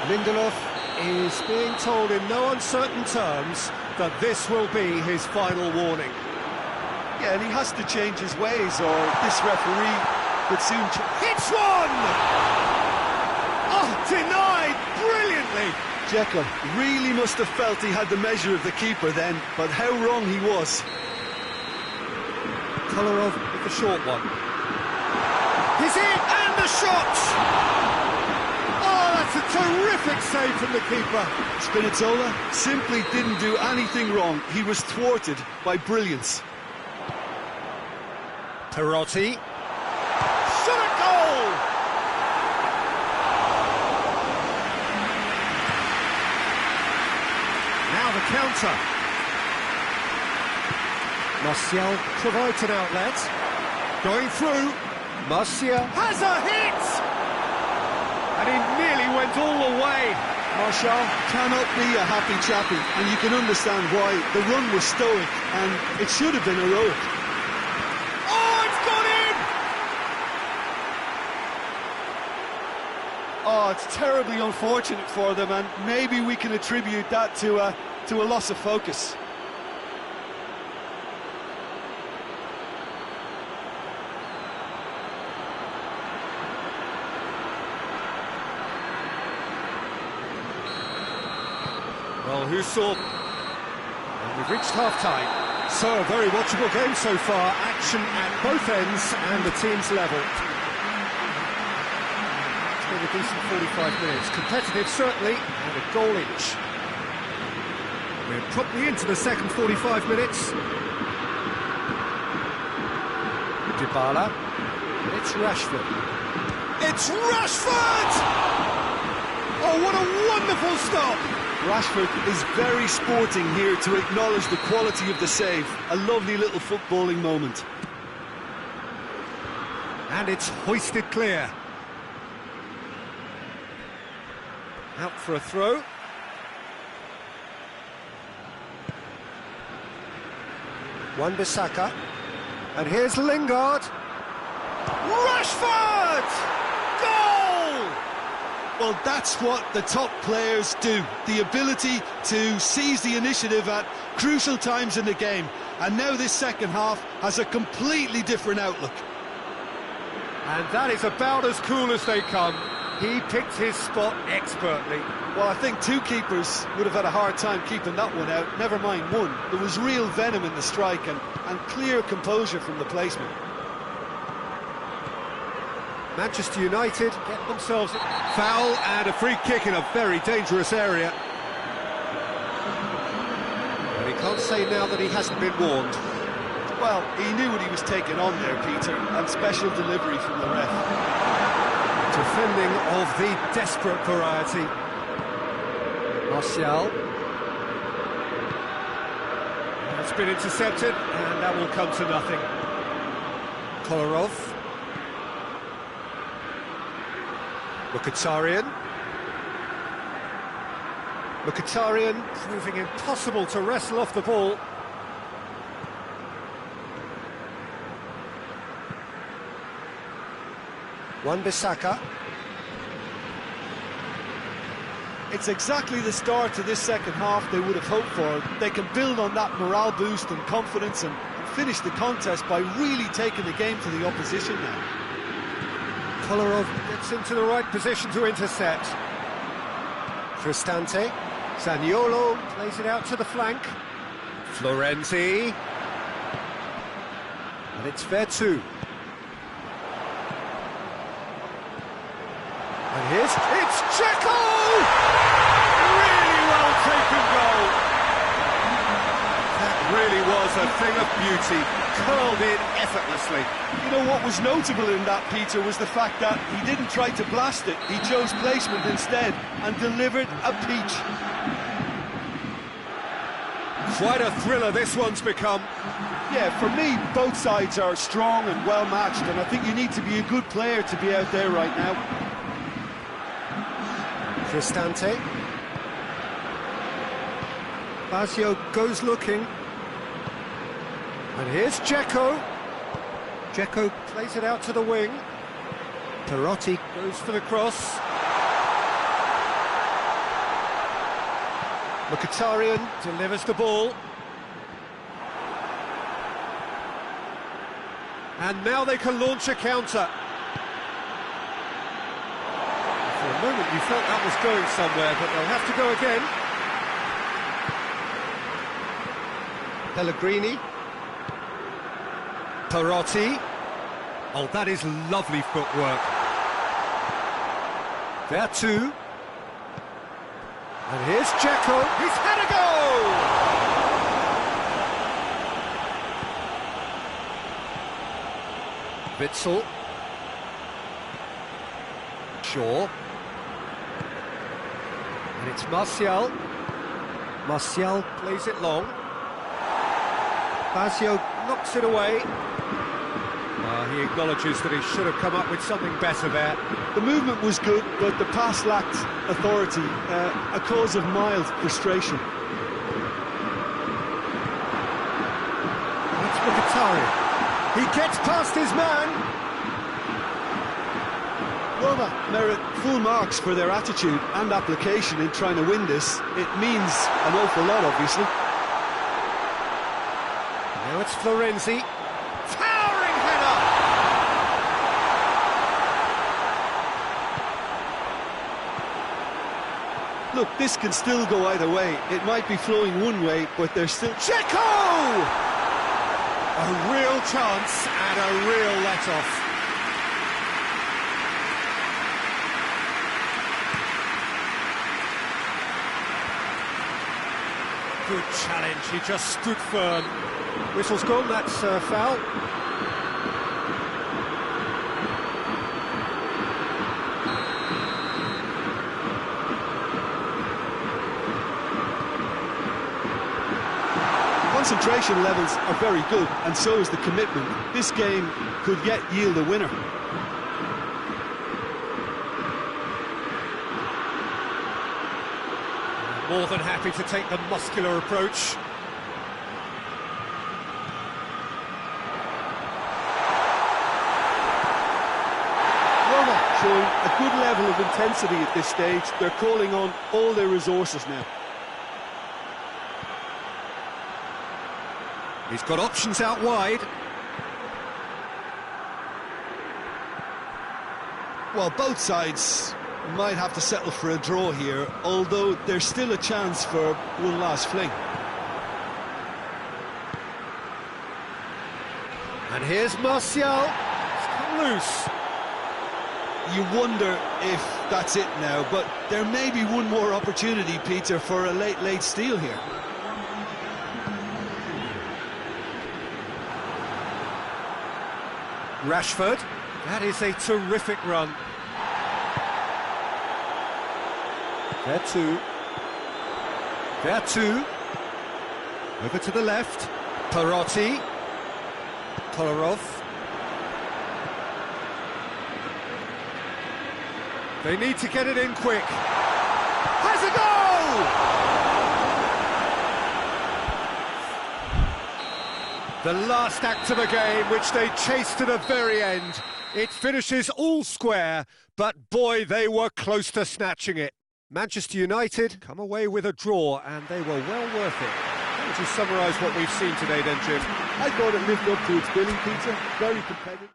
Lindelof is being told in no uncertain terms that this will be his final warning. Yeah, and he has to change his ways, or this referee would soon... Hits one! Oh, denied brilliantly! Dzeko really must have felt he had the measure of the keeper then, but how wrong he was. Kolarov with the short one. He's in, and the shot! That's a terrific save from the keeper. Spinazzola simply didn't do anything wrong. He was thwarted by brilliance. Perotti. Shot a goal! Now the counter. Martial provides an outlet. Going through. Martial has a hit! And he nearly went all the way. Martial cannot be a happy chappy, and you can understand why. The run was stoic, and it should have been heroic. Oh, it's gone in! Oh, it's terribly unfortunate for them, and maybe we can attribute that to a loss of focus. Well, who saw... And we've reached half-time. So, a very watchable game so far. Action at both ends and the team's level. It's been a decent 45 minutes. Competitive, certainly, and a goal each. We're properly into the second 45 minutes. Dybala. It's Rashford. It's Rashford! Oh, what a wonderful stop! Rashford is very sporting here to acknowledge the quality of the save. A lovely little footballing moment. And it's hoisted clear. Out for a throw. Wan-Bissaka. And here's Lingard. Rashford! Goal! Well, that's what the top players do. The ability to seize the initiative at crucial times in the game. And now this second half has a completely different outlook. And that is about as cool as they come. He picked his spot expertly. Well, I think two keepers would have had a hard time keeping that one out, never mind one. There was real venom in the strike and clear composure from the placement. Manchester United get themselves foul and a free kick in a very dangerous area. But he can't say now that he hasn't been warned. Well, he knew what he was taking on there, Peter, and special delivery from the ref. Defending of the desperate variety. Martial. It's been intercepted, and that will come to nothing. Kolarov. Mkhitaryan. Mkhitaryan proving impossible to wrestle off the ball. Wan-Bissaka. It's exactly the start to this second half they would have hoped for. They can build on that morale boost and confidence and finish the contest by really taking the game to the opposition now. Kolarov gets into the right position to intercept. Cristante. Zaniolo plays it out to the flank. Florenzi. And it's Vertu. And it's Dzeko! Really well taken goal. That really was a thing of beauty, curled in effortlessly. You know what was notable in that, Peter, was the fact that he didn't try to blast it. He chose placement instead and delivered a peach. Quite a thriller this one's become. Yeah, for me, both sides are strong and well matched, and I think you need to be a good player to be out there right now. Cristante. Lazio goes looking. And here's Dzeko. Dzeko plays it out to the wing. Perotti goes for the cross. Mkhitaryan delivers the ball. And now they can launch a counter. For a moment you felt that was going somewhere, but they'll have to go again. Pellegrini. Perotti. Oh, that is lovely footwork. Vertu. And here's Dzeko. He's had a goal! Witsel. Shaw. And it's Martial. Martial plays it long. Lazio knocks it away. He acknowledges that he should have come up with something better there. The movement was good, but the pass lacked authority, a cause of mild frustration. That's Mkhitaryan. He gets past his man. Roma merit full marks for their attitude and application in trying to win this. It means an awful lot, obviously. Now it's Florenzi. Towering header! Look, this can still go either way. It might be flowing one way, but there's still... Dzeko! A real chance and a real let-off. Good challenge, he just stood firm. Whistle's gone, that's foul. Concentration levels are very good, and so is the commitment. This game could yet yield a winner. More than happy to take the muscular approach. Roma showing a good level of intensity at this stage. They're calling on all their resources now. He's got options out wide. Well, both sides might have to settle for a draw here, although there's still a chance for one last fling. And here's Martial. It's come loose. You wonder if that's it now, but there may be one more opportunity, Peter, for a late steal here. Rashford. That is a terrific run. Vertu. Over to the left. Perotti. Kolarov. They need to get it in quick. Has a goal! The last act of a game, which they chased to the very end. It finishes all square, but boy, they were close to snatching it. Manchester United come away with a draw, and they were well worth it. How would you summarise what we've seen today then, Jim? I thought it lived up to its billing, Peter. Very competitive.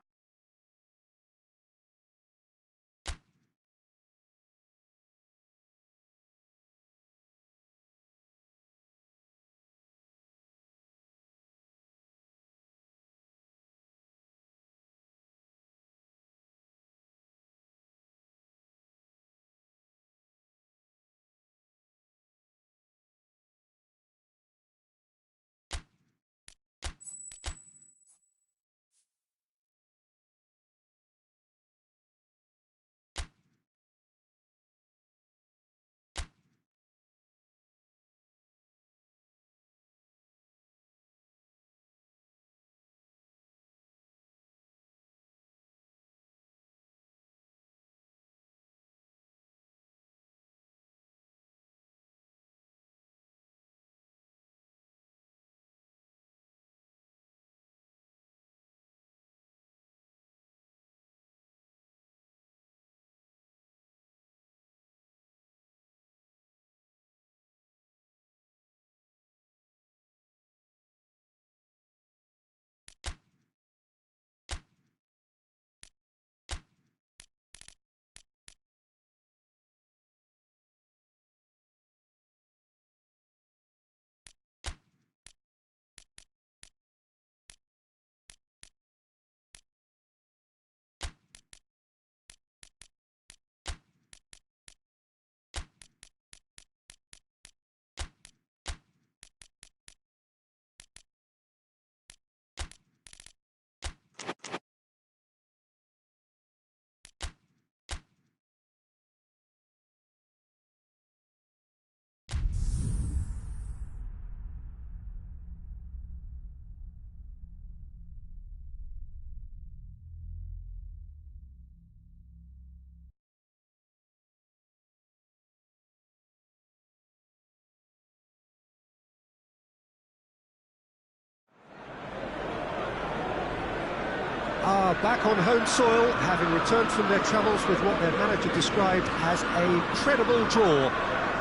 are back on home soil, having returned from their travels with what their manager described as a credible draw.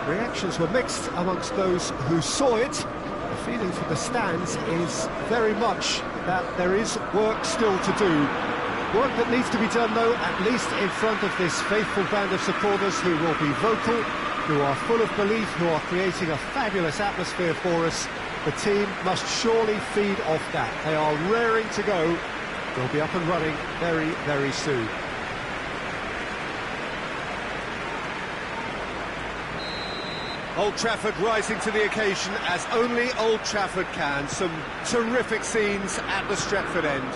Reactions were mixed amongst those who saw it. The feeling from the stands is very much that there is work still to do. Work that needs to be done, though, at least in front of this faithful band of supporters who will be vocal, who are full of belief, who are creating a fabulous atmosphere for us. The team must surely feed off that. They are raring to go. They'll be up and running very, very soon. Old Trafford rising to the occasion as only Old Trafford can. Some terrific scenes at the Stretford end.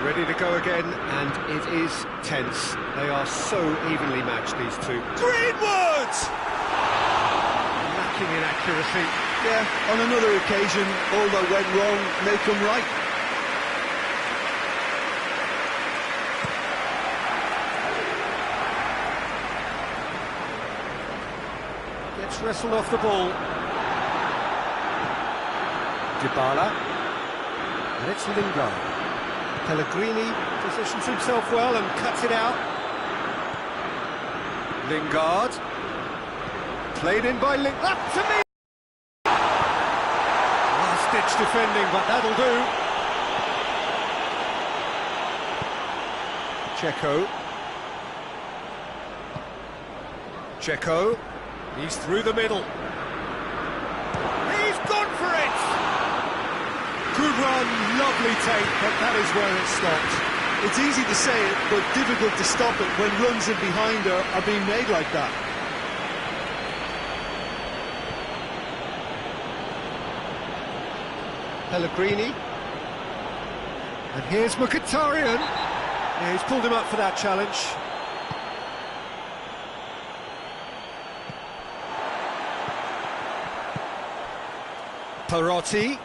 Ready to go again, and it is tense. They are so evenly matched, these two. Greenwood! Lacking in accuracy. Yeah, on another occasion, all that went wrong may come right. Gets wrestled off the ball. Dybala. And it's Lingard. Pellegrini positions himself well and cuts it out. Lingard. Played in by Lingard. Up to me! Last-ditch defending, but that'll do. Checo. He's through the middle. He's gone for it! Good run, lovely take, but that is where it stopped. It's easy to say it, but difficult to stop it when runs in behind are being made like that. Pellegrini. And here's Mkhitaryan. Yeah, he's pulled him up for that challenge. Perotti.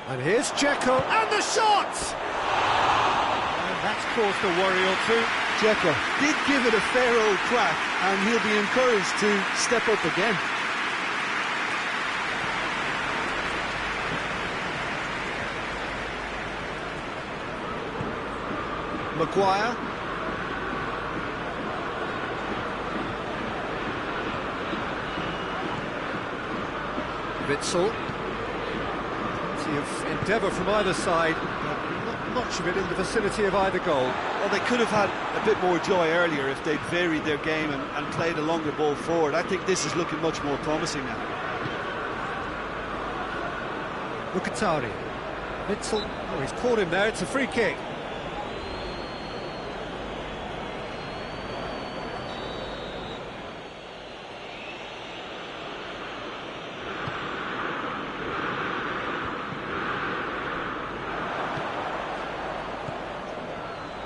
And here's Dzeko, and the shot! And that's caused a worry or two. Dzeko did give it a fair old crack, and he'll be encouraged to step up again. Maguire. Witsel. Of endeavour from either side, but not much of it in the vicinity of either goal. Well, they could have had a bit more joy earlier if they'd varied their game and played a longer ball forward. I think this is looking much more promising now. Mkhitaryan. Witsel, oh, he's caught him there, it's a free kick.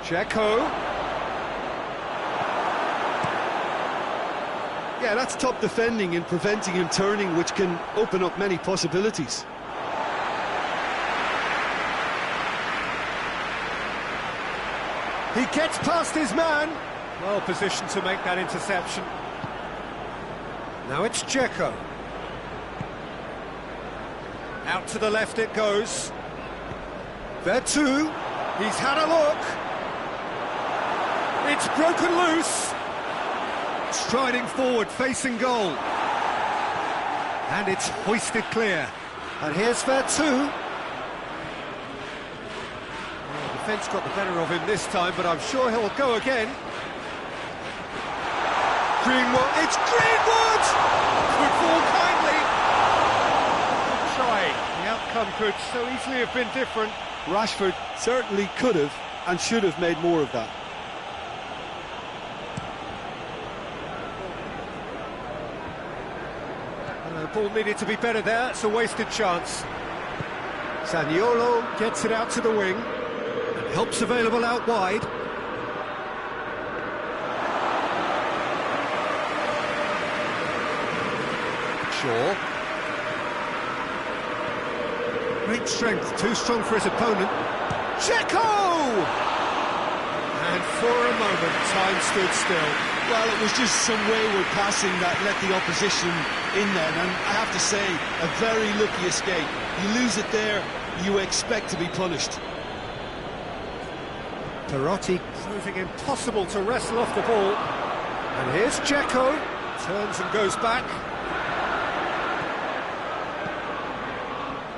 Dzeko. Yeah, that's top defending and preventing him turning, which can open up many possibilities. He gets past his man. Well positioned to make that interception. Now it's Dzeko. Out to the left it goes. Veretout. He's had a look. It's broken loose. Striding forward, facing goal. And it's hoisted clear. And here's Veretout. Well, the defence got the better of him this time, but I'm sure he'll go again. Greenwood, it's Greenwood! Good ball kindly. Good try. The outcome could so easily have been different. Rashford certainly could have and should have made more of that. The ball needed to be better there, it's a wasted chance. Zaniolo gets it out to the wing. Help's available out wide. Shaw. Great strength, too strong for his opponent. Dzeko! And for a moment, time stood still. Well, it was just some wayward passing that let the opposition in then, and I have to say, a very lucky escape. You lose it there, you expect to be punished. Perotti proving impossible to wrestle off the ball. And here's Dzeko, turns and goes back.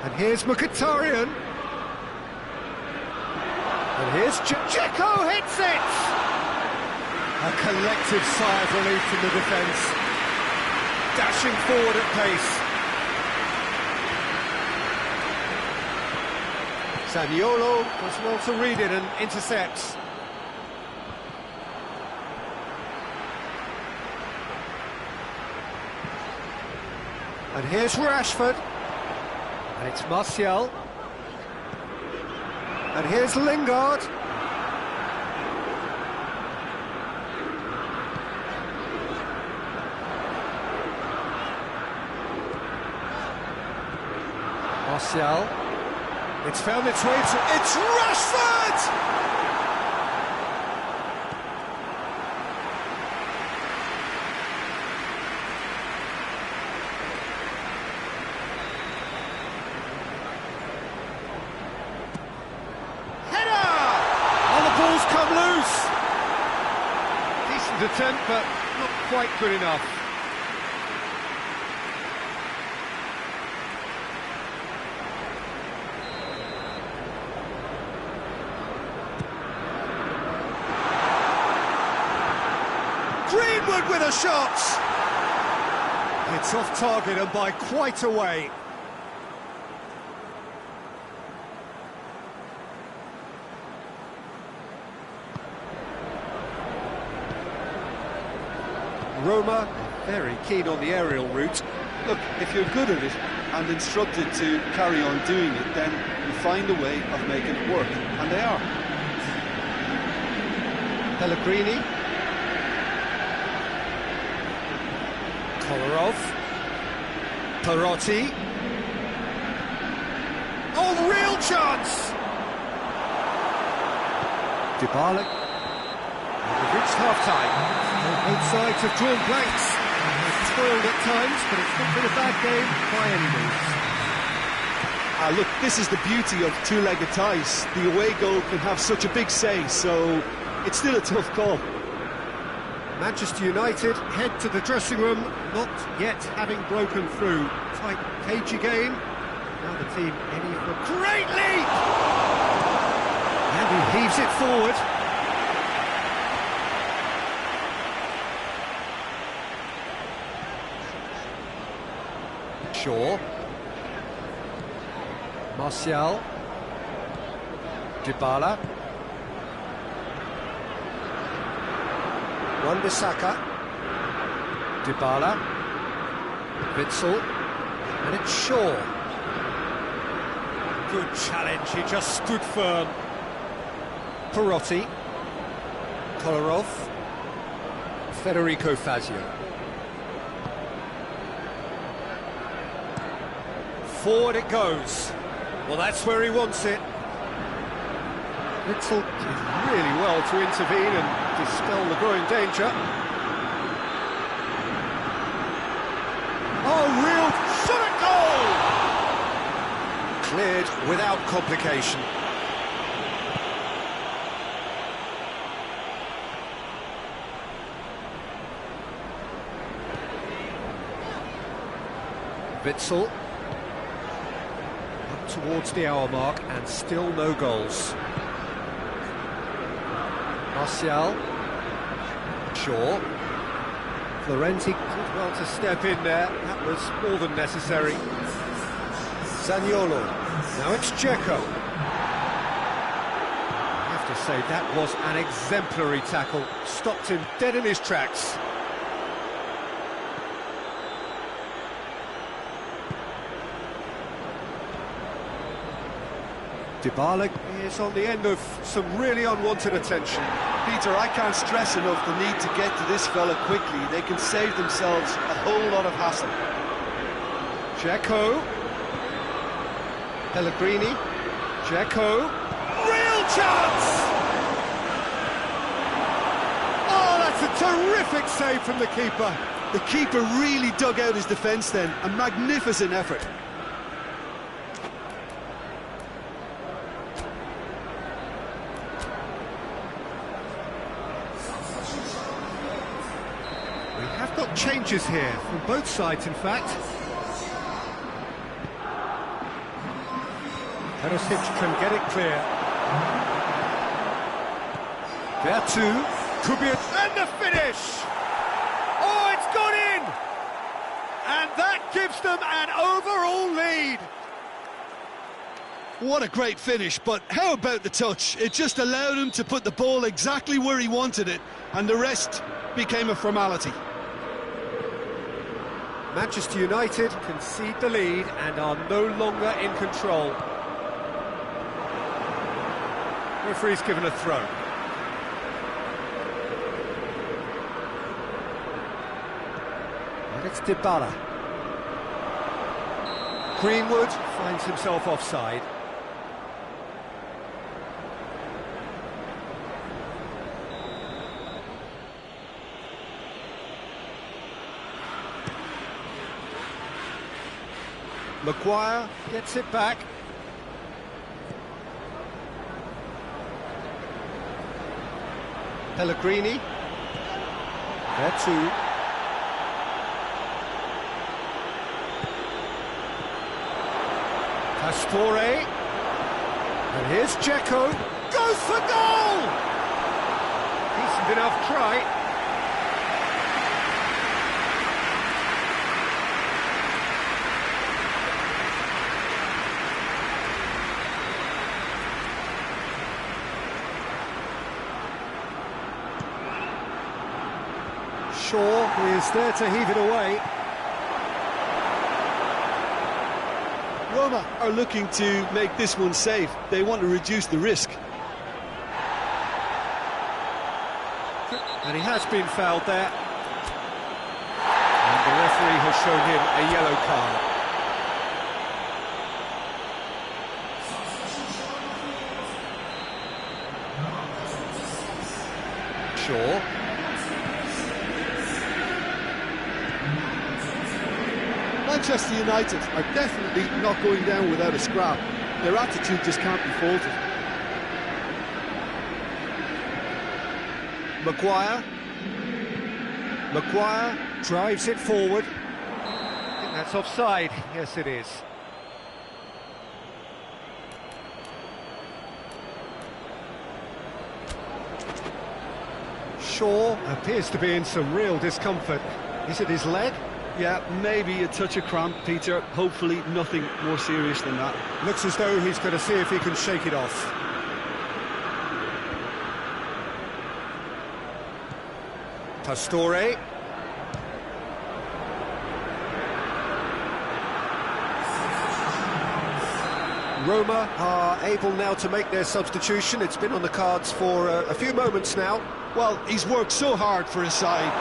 And here's Mkhitaryan. And here's Dzeko hits it! A collective sigh of relief from the defence. Dashing forward at pace. Zaniolo does well to read it and intercepts. And here's Rashford. And it's Martial. And here's Lingard. Martial. It's found its way to... It's Rashford! Come loose! Decent attempt, but not quite good enough. Greenwood with a shot! It's off target and by quite a way. Roma very keen on the aerial route. Look, if you're good at it and instructed to carry on doing it, then you find a way of making it work, and they are. Pellegrini. Kolarov. Perotti. Oh, real chance! Dybala. We've reached half-time. Both sides have drawn blanks. They've toiled at times, but it's not been a bad game by any means. Look, this is the beauty of two-legged ties. The away goal can have such a big say, so it's still a tough call. Manchester United head to the dressing room, not yet having broken through. Tight, cagey game. Now the team heading for a great lead! And he heaves it forward. Shaw. Martial. Dybala. Wan-Bissaka. Dybala. Witsel. And it's Shaw. Good challenge, he just stood firm. Perotti. Kolarov. Federico Fazio. Forward it goes. Well, that's where he wants it. Witsel did really well to intervene and dispel the growing danger. Oh, real shot at goal! Cleared without complication. Witsel. Towards the hour mark and still no goals. Martial. Shaw. Florenzi did well to step in there. That was more than necessary. Zaniolo. Now it's Dzeko. I have to say that was an exemplary tackle. Stopped him dead in his tracks. Dybala is on the end of some really unwanted attention. Peter, I can't stress enough the need to get to this fella quickly. They can save themselves a whole lot of hassle. Dzeko. Pellegrini. Dzeko. Real chance! Oh, that's a terrific save from the keeper. The keeper really dug out his defence then. A magnificent effort. changes here, from both sides in fact. Perisic can get it clear. There could be and the finish! Oh, it's gone in! And that gives them an overall lead. What a great finish, but how about the touch? It just allowed him to put the ball exactly where he wanted it, and the rest became a formality. Manchester United concede the lead and are no longer in control. Referee's given a throw. And it's Dybala. Greenwood finds himself offside. Maguire gets it back. Pellegrini. There too. Pastore. And here's Dzeko. Goes for goal! Decent enough try. Shaw is there to heave it away. Roma are looking to make this one safe. They want to reduce the risk. And he has been fouled there. And the referee has shown him a yellow card. Shaw. Manchester United are definitely not going down without a scrap. Their attitude just can't be faulted. Maguire Drives it forward. I think that's offside. Yes, it is. Shaw appears to be in some real discomfort. Is it his leg? Yeah, maybe a touch of cramp, Peter. Hopefully nothing more serious than that. Looks as though he's going to see if he can shake it off. Pastore. Roma are able now to make their substitution. It's been on the cards for a few moments now. Well, he's worked so hard for his side,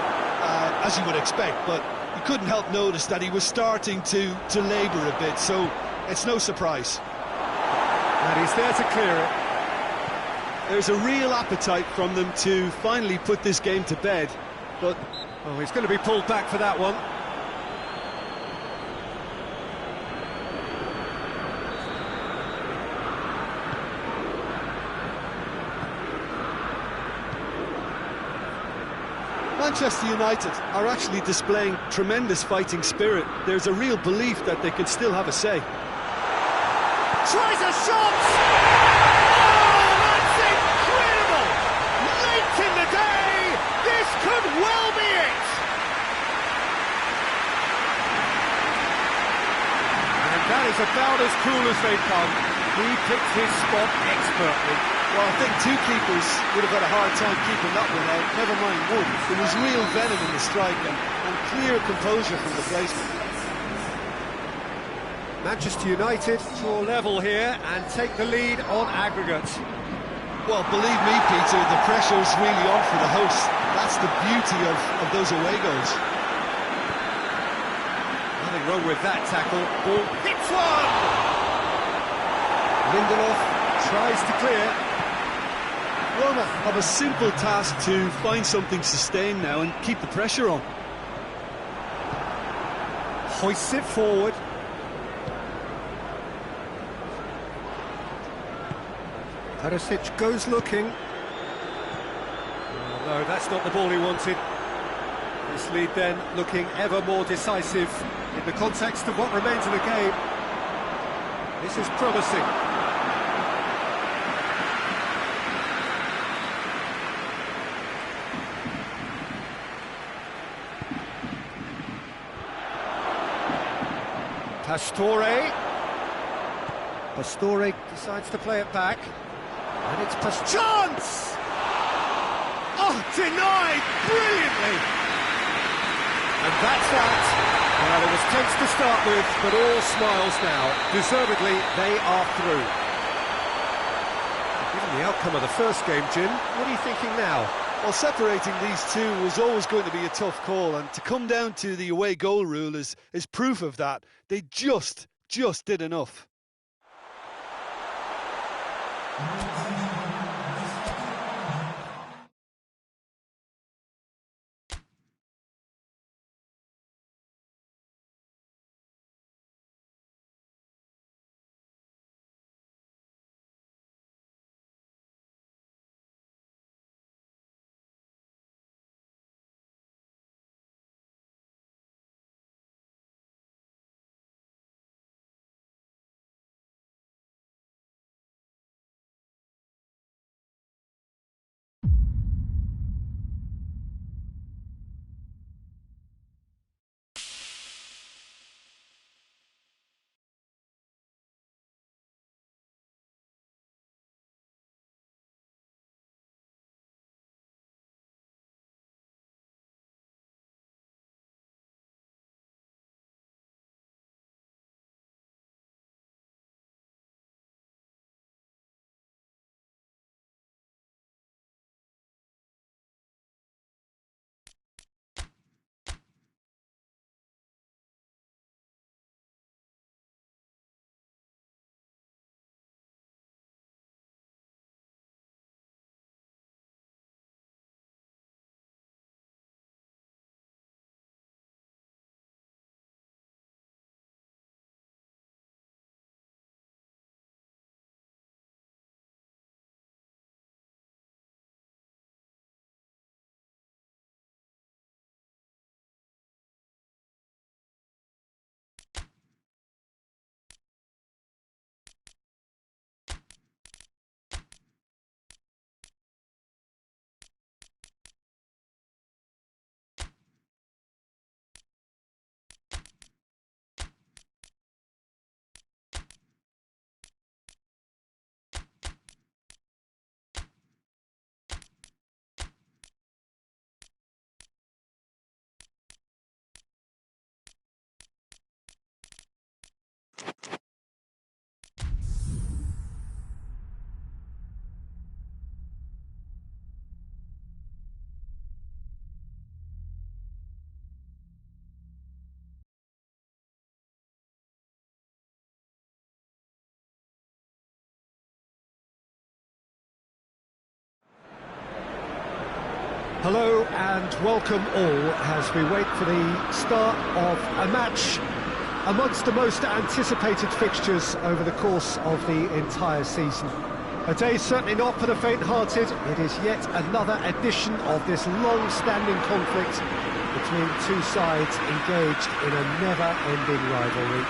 as you would expect, but you couldn't help notice that he was starting to labour a bit, so it's no surprise. And he's there to clear it. There's a real appetite from them to finally put this game to bed, but... Oh, he's going to be pulled back for that one. Manchester United are actually displaying tremendous fighting spirit. There's a real belief that they can still have a say. Tries a shot! Oh, that's incredible! Late in the day, this could well be it! And that is about as cool as they come. He picked his spot expertly. Well, I think two keepers would have had a hard time keeping that one out, never mind one. There was real venom in the strike and clear composure from the placement. Manchester United draw level here and take the lead on aggregate. Well, believe me, Peter, the pressure's really on for the hosts. That's the beauty of those away goals. Nothing wrong with that tackle. Ball hits one! Lindelof tries to clear. Roma have a simple task to find something sustained now and keep the pressure on. Hoists it forward. Perisic goes looking. Oh, no, that's not the ball he wanted. This lead then looking ever more decisive in the context of what remains of the game. This is promising. Pastore decides to play it back. And it's chance! Oh, denied brilliantly! And that's that. Well, it was tense to start with, but all smiles now. Deservedly, they are through. Given the outcome of the first game, Jim, what are you thinking now? Well, separating these two was always going to be a tough call, and to come down to the away goal rule is proof of that. They just did enough. Hello and welcome all as we wait for the start of a match amongst the most anticipated fixtures over the course of the entire season. A day certainly not for the faint-hearted. It is yet another edition of this long-standing conflict between two sides engaged in a never-ending rivalry.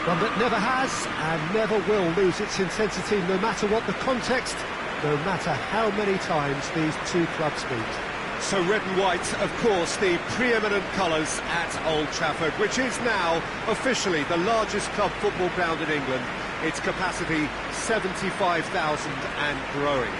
One that never has and never will lose its intensity, no matter what the context, no matter how many times these two clubs meet. So red and white, of course, the preeminent colours at Old Trafford, which is now officially the largest club football ground in England. Its capacity 75,000 and growing.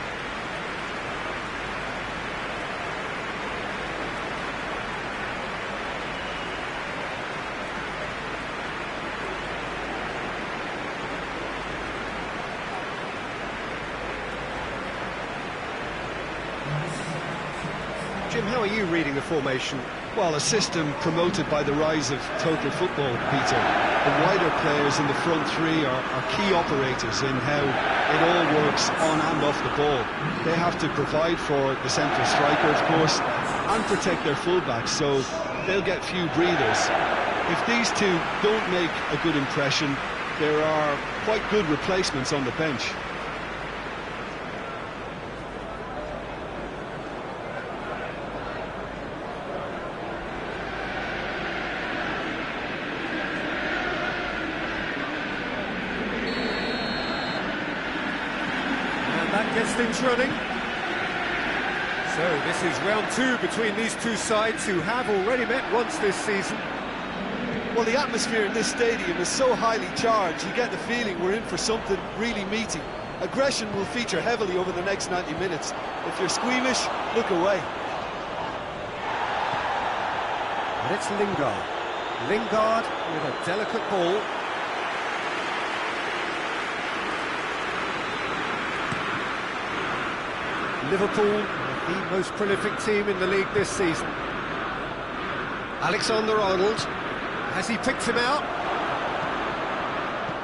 Jim, how are you reading the formation? Well, a system promoted by the rise of total football, Peter. The wider players in the front three are key operators in how it all works on and off the ball. They have to provide for the central striker, of course, and protect their fullbacks, so they'll get few breathers. If these two don't make a good impression, there are quite good replacements on the bench. Gets things running. So this is round two between these two sides who have already met once this season. Well, the atmosphere in this stadium is so highly charged, you get the feeling we're in for something really meaty. Aggression will feature heavily over the next 90 minutes. If you're squeamish, look away. And it's Lingard. Lingard with a delicate ball. Liverpool, the most prolific team in the league this season. Alexander-Arnold. Has he picked him out?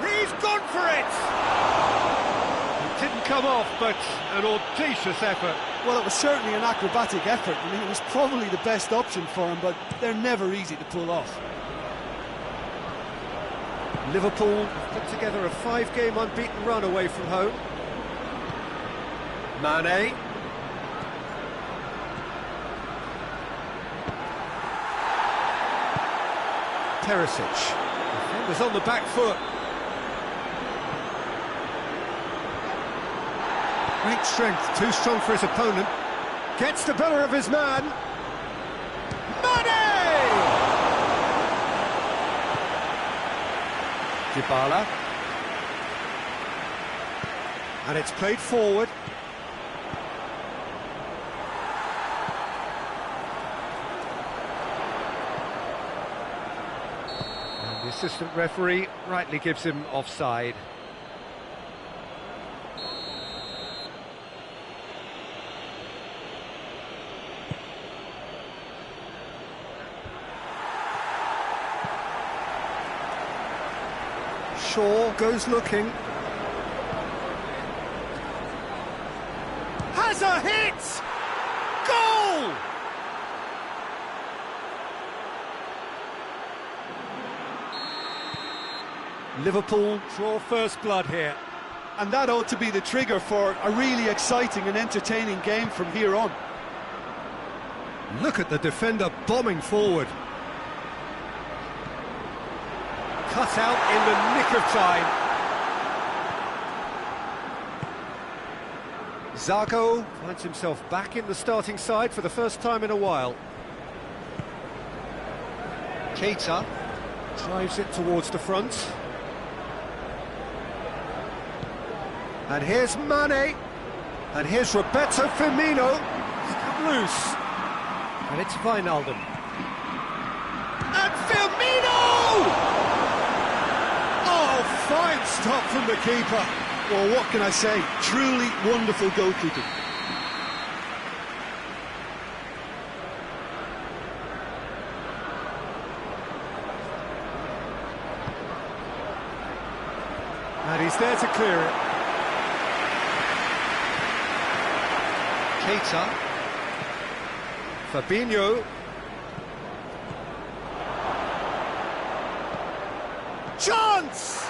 He's gone for it! It didn't come off, but an audacious effort. Well, it was certainly an acrobatic effort. I mean, it was probably the best option for him, but they're never easy to pull off. Liverpool have put together a 5-game unbeaten run away from home. Mane. Perisic. Defenders on the back foot. Great strength, too strong for his opponent. Gets the better of his man. Mane! Dybala. And it's played forward. And the assistant referee rightly gives him offside. Shaw goes looking. Has a hit! Goal! Liverpool draw first blood here. And that ought to be the trigger for a really exciting and entertaining game from here on. Look at the defender bombing forward. Cut out in the nick of time. Zago finds himself back in the starting side for the first time in a while. Keita drives it towards the front. And here's Mane. And here's Roberto Firmino. He's come loose. And it's Wijnaldum. And Firmino! Oh, fine stop from the keeper. Well, what can I say? Truly wonderful goalkeeping. And he's there to clear it. Keita. Fabinho. Chance!